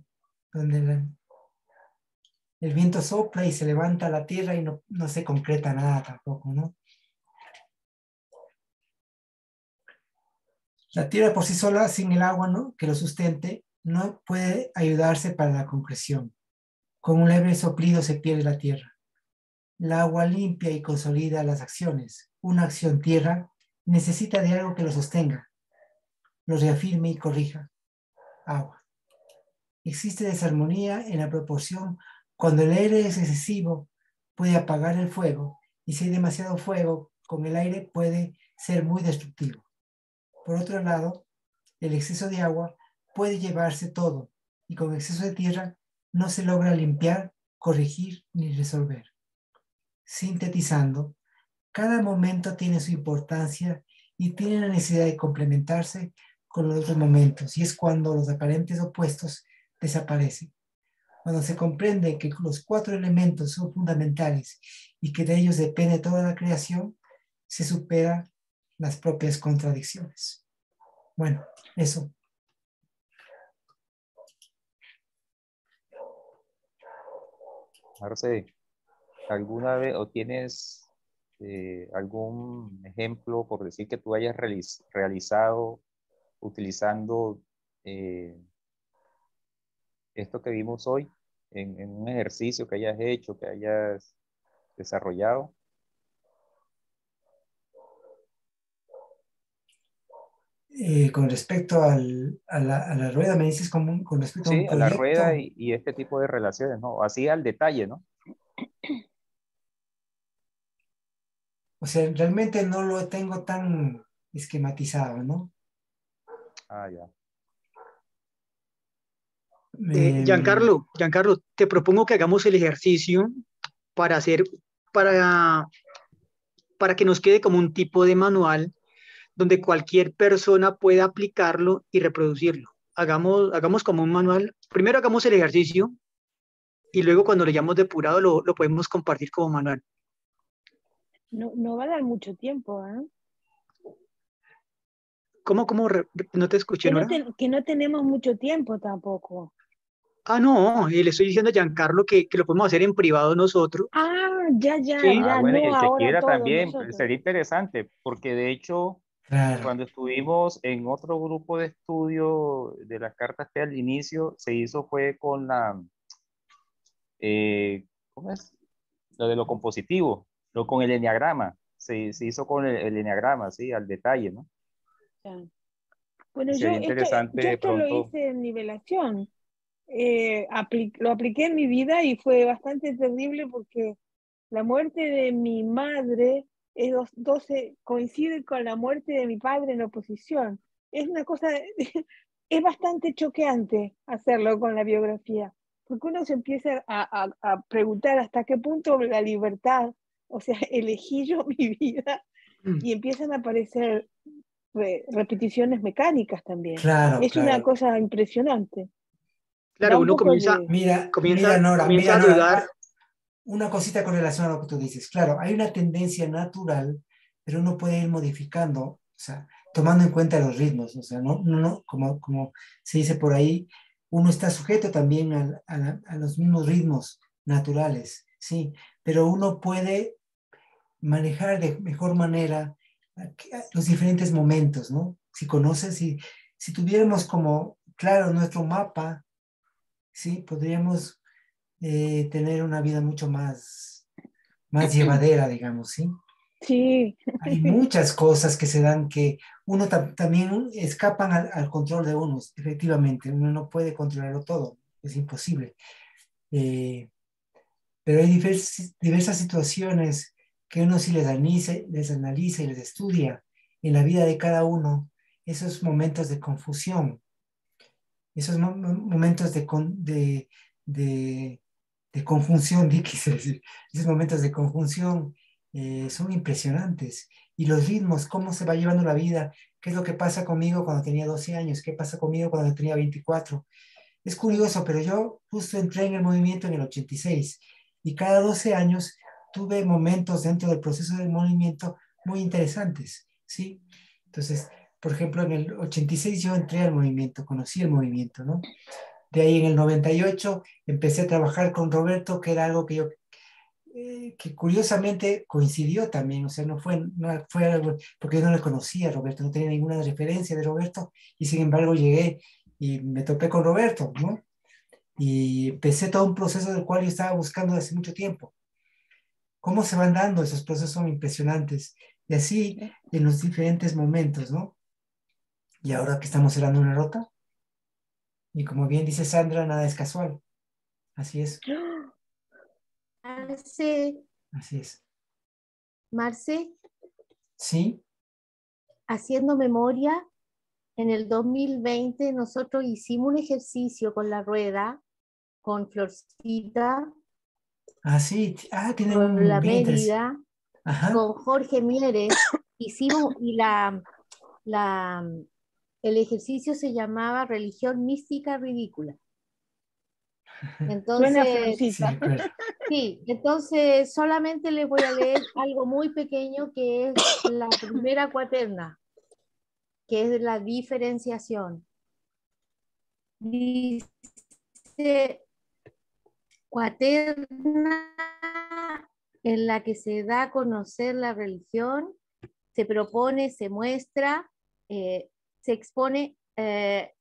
donde el viento sopla y se levanta la tierra y no se concreta nada tampoco, ¿no? La tierra por sí sola, sin el agua, ¿no?, que lo sustente, no puede ayudarse para la concreción. Con un leve soplido se pierde la tierra. El agua limpia y consolida las acciones. Una acción tierra necesita de algo que lo sostenga, lo reafirme y corrija. Agua. Existe desarmonía en la proporción cuando el aire es excesivo, puede apagar el fuego, y si hay demasiado fuego, con el aire puede ser muy destructivo. Por otro lado, el exceso de agua puede llevarse todo, y con exceso de tierra no se logra limpiar, corregir ni resolver. Sintetizando, cada momento tiene su importancia y tiene la necesidad de complementarse con los otros momentos, y es cuando los aparentes opuestos desaparecen. Cuando se comprende que los 4 elementos son fundamentales y que de ellos depende toda la creación, se superan las propias contradicciones. Bueno, eso. Marce, ¿alguna vez o tienes algún ejemplo, por decir, que tú hayas realizado utilizando esto que vimos hoy en un ejercicio que hayas hecho, que hayas desarrollado? Con respecto a la rueda, me dices con respecto a un Sí, a la rueda proyecto. y este tipo de relaciones, ¿no? Así al detalle, ¿no? O sea, realmente no lo tengo tan esquematizado, ¿no? Ah, ya. Giancarlo, te propongo que hagamos el ejercicio para hacer, para, para que nos quede como un tipo de manual donde cualquier persona pueda aplicarlo y reproducirlo. Hagamos como un manual. Primero hagamos el ejercicio y luego cuando lo hayamos depurado lo podemos compartir como manual. No va a dar mucho tiempo, ¿eh? ¿Cómo? No te escuché, Nora. Que no tenemos mucho tiempo tampoco. Ah, no, y le estoy diciendo a Giancarlo que lo podemos hacer en privado nosotros. Ah, ya, Sí. Ah, bueno, y no el que ahora quiera todos también, nosotros. sería interesante, porque de hecho, Claro. cuando estuvimos en otro grupo de estudio de las cartas que al inicio se hizo fue con la, ¿cómo es? Lo de lo compositivo, con el enneagrama, se hizo con el enneagrama, sí, al detalle, ¿no? Ya. Bueno, Sería yo interesante esto lo pronto. hice en nivelación. Lo apliqué en mi vida y fue bastante terrible porque la muerte de mi madre coincide con la muerte de mi padre en oposición. Es una cosa, es bastante choqueante hacerlo con la biografía, porque uno se empieza a preguntar hasta qué punto la libertad, o sea, elegí yo mi vida, y empiezan a aparecer repeticiones mecánicas también. Claro, Es una claro. cosa impresionante. Da Claro, un uno poco de... Mira, comienza a dudar. Una cosita con relación a lo que tú dices. Claro, hay una tendencia natural, pero uno puede ir modificando, o sea, tomando en cuenta los ritmos. O sea, no, como se dice por ahí, uno está sujeto también a los mismos ritmos naturales, ¿sí? Pero uno puede manejar de mejor manera los diferentes momentos, ¿no? Si conoces, si tuviéramos como, claro, nuestro mapa, ¿sí? Podríamos tener una vida mucho más llevadera, digamos, ¿sí? Sí. Hay muchas cosas que se dan que uno también escapan al control de uno, efectivamente, uno no puede controlarlo todo, es imposible. Pero hay diversas situaciones que uno si les analiza y les estudia en la vida de cada uno, esos momentos de confusión, esos momentos de conjunción, quise decir, esos momentos de conjunción son impresionantes. Y los ritmos, cómo se va llevando la vida, qué es lo que pasa conmigo cuando tenía 12 años, qué pasa conmigo cuando tenía 24. Es curioso, pero yo justo entré en el movimiento en el 86 y cada 12 años tuve momentos dentro del proceso del movimiento muy interesantes, ¿sí? Entonces, por ejemplo, en el 86 yo entré al movimiento, conocí el movimiento, ¿no? De ahí en el 98 empecé a trabajar con Roberto, que era algo que yo, que curiosamente coincidió también, o sea, no fue algo, porque yo no le conocía a Roberto, no tenía ninguna referencia de Roberto, y sin embargo llegué y me topé con Roberto, ¿no? Y empecé todo un proceso del cual yo estaba buscando desde hace mucho tiempo. Cómo se van dando esos procesos son impresionantes. Y así en los diferentes momentos, ¿no? Y ahora que estamos cerrando una ruta, y como bien dice Sandra, nada es casual. Así es, Marce, así es. Marce, Sí, haciendo memoria, en el 2020 nosotros hicimos un ejercicio con la rueda, con Florcita, así. Ah, tiene con un la bien interesante. Mérida, Ajá. con Jorge Mieres, hicimos, y la, el ejercicio se llamaba Religión Mística Ridícula. Suena Entonces, Sí, Florcita. recuerdo. sí, entonces solamente les voy a leer algo muy pequeño que es la primera cuaterna, que es la diferenciación. Dice, cuaterna en la que se da a conocer la religión, se propone, se muestra, se expone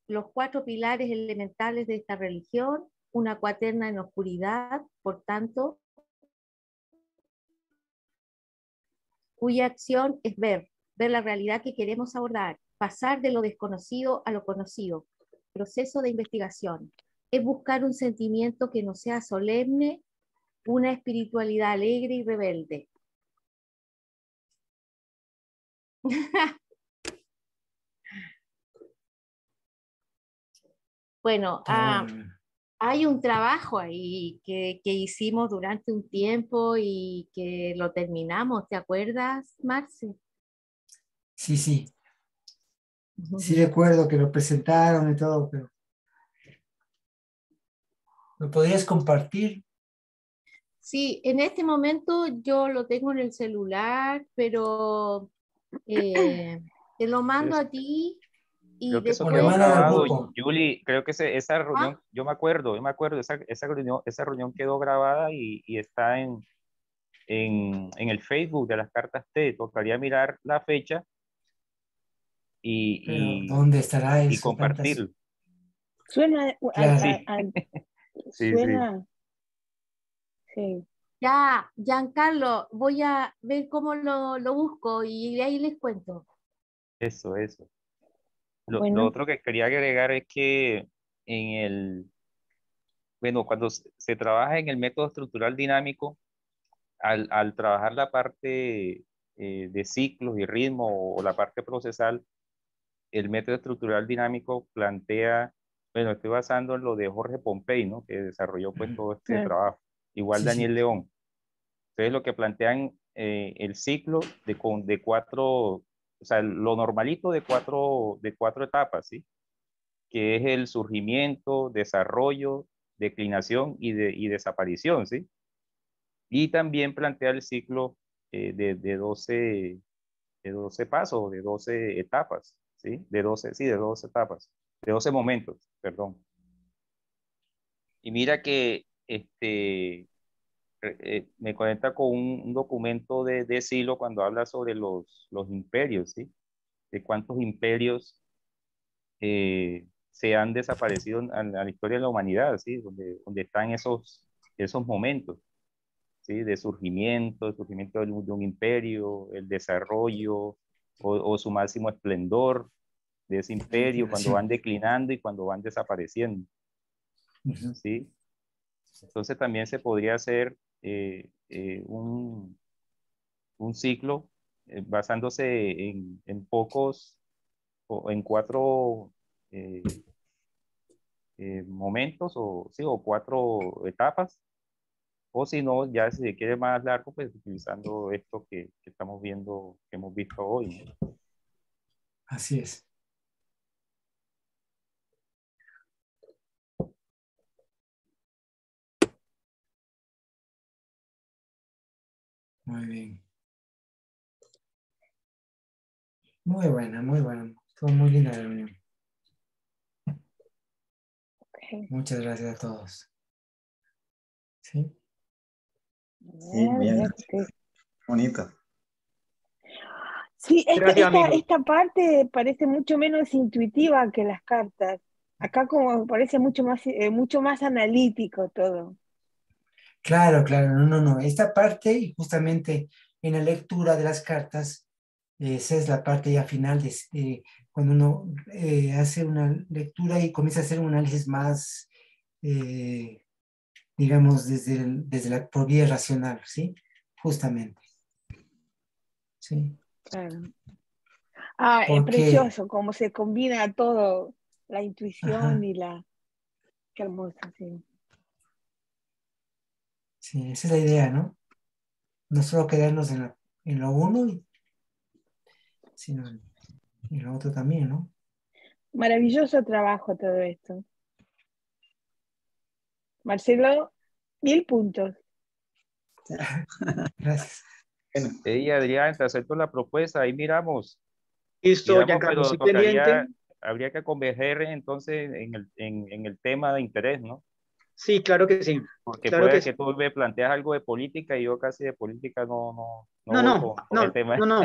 los 4 pilares elementales de esta religión, una cuaterna en oscuridad, por tanto, cuya acción es ver la realidad que queremos abordar, pasar de lo desconocido a lo conocido, proceso de investigación. Es buscar un sentimiento que no sea solemne, una espiritualidad alegre y rebelde. Bueno, Está bueno. hay un trabajo ahí que hicimos durante un tiempo y que lo terminamos, ¿te acuerdas, Marce? Sí, sí. Sí recuerdo que lo presentaron y todo, pero ¿lo podrías compartir? Sí, en este momento yo lo tengo en el celular, pero te lo mando a ti y Creo que eso O le quedó después mandan al grabado, grupo. Julie. Creo que esa ¿Ah? reunión, yo me acuerdo, esa reunión quedó grabada y está en el Facebook de las cartas T. Tocaría mirar la fecha Pero y, ¿dónde estará y eso? Tantas. compartirlo. Suena, Claro. Sí, sí, sí, suena, sí. Ya, Giancarlo, voy a ver cómo lo busco y de ahí les cuento. eso, eso. Lo Bueno, otro que quería agregar es que bueno, cuando se trabaja en el método estructural dinámico, al trabajar la parte de ciclos y ritmo o la parte procesal, el método estructural dinámico plantea, bueno, estoy basando en lo de Jorge Pompey, ¿no? Que desarrolló pues todo este claro. trabajo. Igual Sí, Daniel sí. León. Entonces lo que plantean el ciclo de 4, o sea, lo normalito de cuatro etapas, ¿sí? Que es el surgimiento, desarrollo, declinación y desaparición, ¿sí? Y también plantea el ciclo de 12 pasos, de 12 etapas, ¿sí? De 12 etapas, de 12 momentos, perdón. Y mira que me conecta con un documento de Silo cuando habla sobre los imperios, ¿sí? De cuántos imperios se han desaparecido en la historia de la humanidad, ¿sí? Donde están esos momentos, ¿sí? De surgimiento de un imperio, el desarrollo o su máximo esplendor de ese imperio, cuando van Liquidación. declinando y cuando van desapareciendo, Ujú. ¿sí? Entonces también se podría hacer un ciclo basándose en pocos o en 4 eh, momentos o, sí, o 4 etapas, o si no, ya si se quiere más largo, pues utilizando esto que estamos viendo, que hemos visto hoy, ¿no? Así es. Muy bien. Muy buena, muy buena. Estuvo muy linda la reunión. Ok. Muchas gracias a todos. ¿Sí? Sí, bien, Gracias. bonito. Sí, Gracias, amigo. esta parte parece mucho menos intuitiva que las cartas. Acá como parece mucho más analítico todo. Claro, claro, no. Esta parte, y justamente en la lectura de las cartas, esa es la parte ya final cuando uno hace una lectura y comienza a hacer un análisis más, digamos, desde la por vía racional, ¿sí? Justamente. Sí. Claro. Ah, es Porque, precioso cómo se combina todo, la intuición ajá, y la... Qué hermoso, sí. sí, esa es la idea, ¿no? No solo quedarnos en lo uno, sino en lo otro también, ¿no? Maravilloso trabajo todo esto. Marcelo, 1000 puntos. Gracias. Bueno, Hey, Adrián, te acepto la propuesta, ahí miramos. Listo, Giancarlo, Pero estoy pendiente. habría que converger entonces en el tema de interés, ¿no? Sí, claro que sí. Porque Claro que puede sí. que tú me planteas algo de política y yo casi de política no No, voy no, con el tema. no.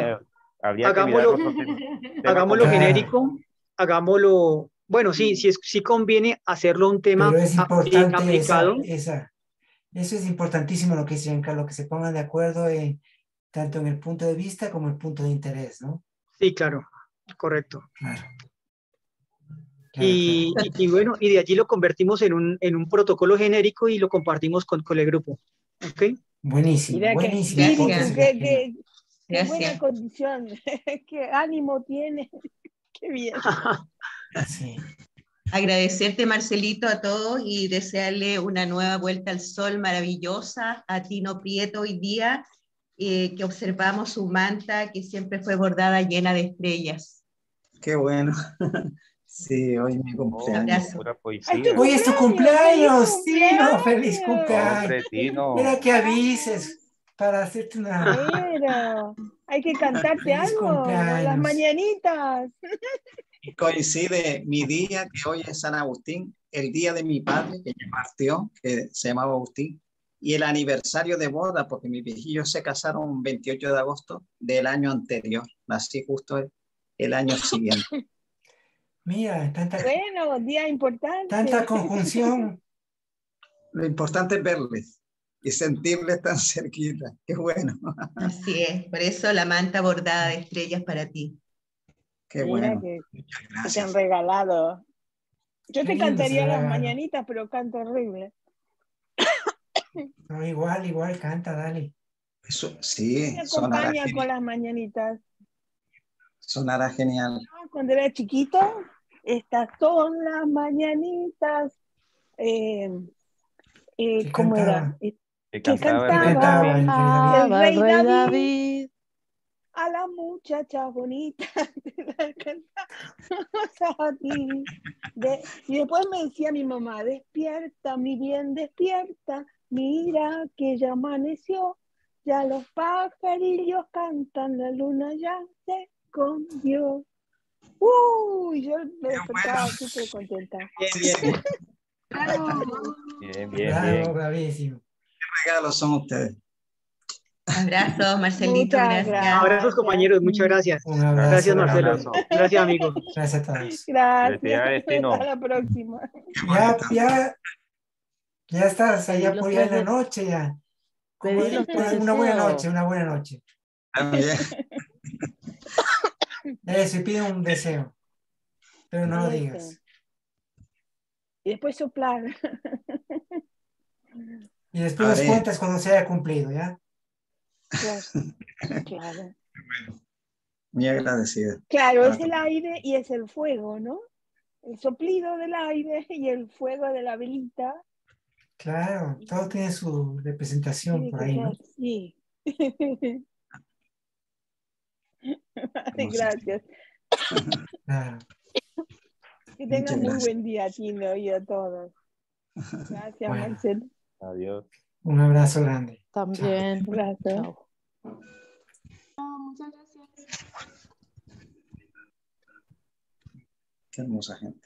Habría que mirar Hagámoslo, otro tema hagámoslo Claro, genérico, hagámoslo, bueno, sí conviene hacerlo un tema pero es bien importante aplicado. eso es importantísimo lo que dice Giancarlo, que se pongan de acuerdo tanto en el punto de vista como el punto de interés, ¿no? Sí, claro, correcto. Claro, claro, claro. Y bueno, y de allí lo convertimos en un protocolo genérico y lo compartimos con el grupo. ¿Ok? Buenísimo, Mira qué buenísimo. espíritu, Gracias. qué buena Gracias. condición, qué ánimo tiene, qué bien. Sí. Agradecerte, Marcelito, a todos y desearle una nueva vuelta al sol maravillosa a Tino Prieto hoy día, que observamos su manta que siempre fue bordada llena de estrellas. qué bueno. Sí, hoy es mi Oh, cumpleaños. Abrazo. pura ¡Ay, tu poesía. Hoy es tu ¡Feliz cumpleaños, Tino, feliz cumpleaños! cumpleaños. Hombre, Tino. Mira que avises para hacerte una Pero hay que cantarte feliz algo, las cumpleaños. mañanitas. Y coincide mi día, que hoy es San Agustín, el día de mi padre, que ya partió, que se llamaba Agustín, y el aniversario de boda, porque mis viejillos se casaron un 28 de agosto del año anterior. Nací justo el año siguiente. Mira, Bueno, día tanta importante. conjunción. Lo importante es verles y sentirles tan cerquita. Qué bueno, Así es, por eso la manta bordada de estrellas para ti. qué Mira bueno. que Muchas te han gracias. regalado. Yo Qué te lindo ese cantaría las regalo. mañanitas, pero canto horrible. No, igual, canta, dale. Eso, Me sí, acompaña con las mañanitas. sonará genial. Cuando era chiquito, estas son las mañanitas. Eh, ¿Qué ¿Cómo era? cantaba? Que Que cantaba el ¿Qué rey cantaba cantaba David. el rey David? el Cantaba el rey rey David David. a la muchacha bonita. Te la cantamos a ti. Y después me decía mi mamá, despierta, mi bien, despierta. Mira que ya amaneció. Ya los pajarillos cantan, la luna ya se escondió. Uy, yo me despertaba súper contenta. Bien, bien. Bien, bien, Bravo, bien. bravísimo. Regalos son ustedes. Abrazos, Marcelito, Muchas gracias. Abrazos, gracias. compañeros. Muchas gracias. Un abrazo Gracias, Un Marcelo. grande. abrazo. Gracias, amigo. Gracias a todos. Gracias. Felicidades, Hasta Tino. la próxima. Qué bonito. Ya estás Pedí allá los por allá en la tres, noche ya. pedí los tres Una buena noche, deseos. una buena noche. También. Eso, y pide un deseo, pero no lo Eso. digas. Y después soplar. Y después nos Haré. cuentas cuando se haya cumplido, ¿ya? Claro, claro. Muy agradecido. Claro, es Para el aire y es el fuego, ¿no? El soplido del aire y el fuego de la velita. Claro, todo tiene su representación Tiene por que ahí, ser ¿no? así. Vale, música. gracias. Claro. Que Muchas tengan muy gracias. buen día, Tino, y a todos. Gracias, Bueno, Marcel. Adiós. un abrazo grande. Chao. También. Un abrazo. Chao. Muchas gracias. Qué hermosa gente.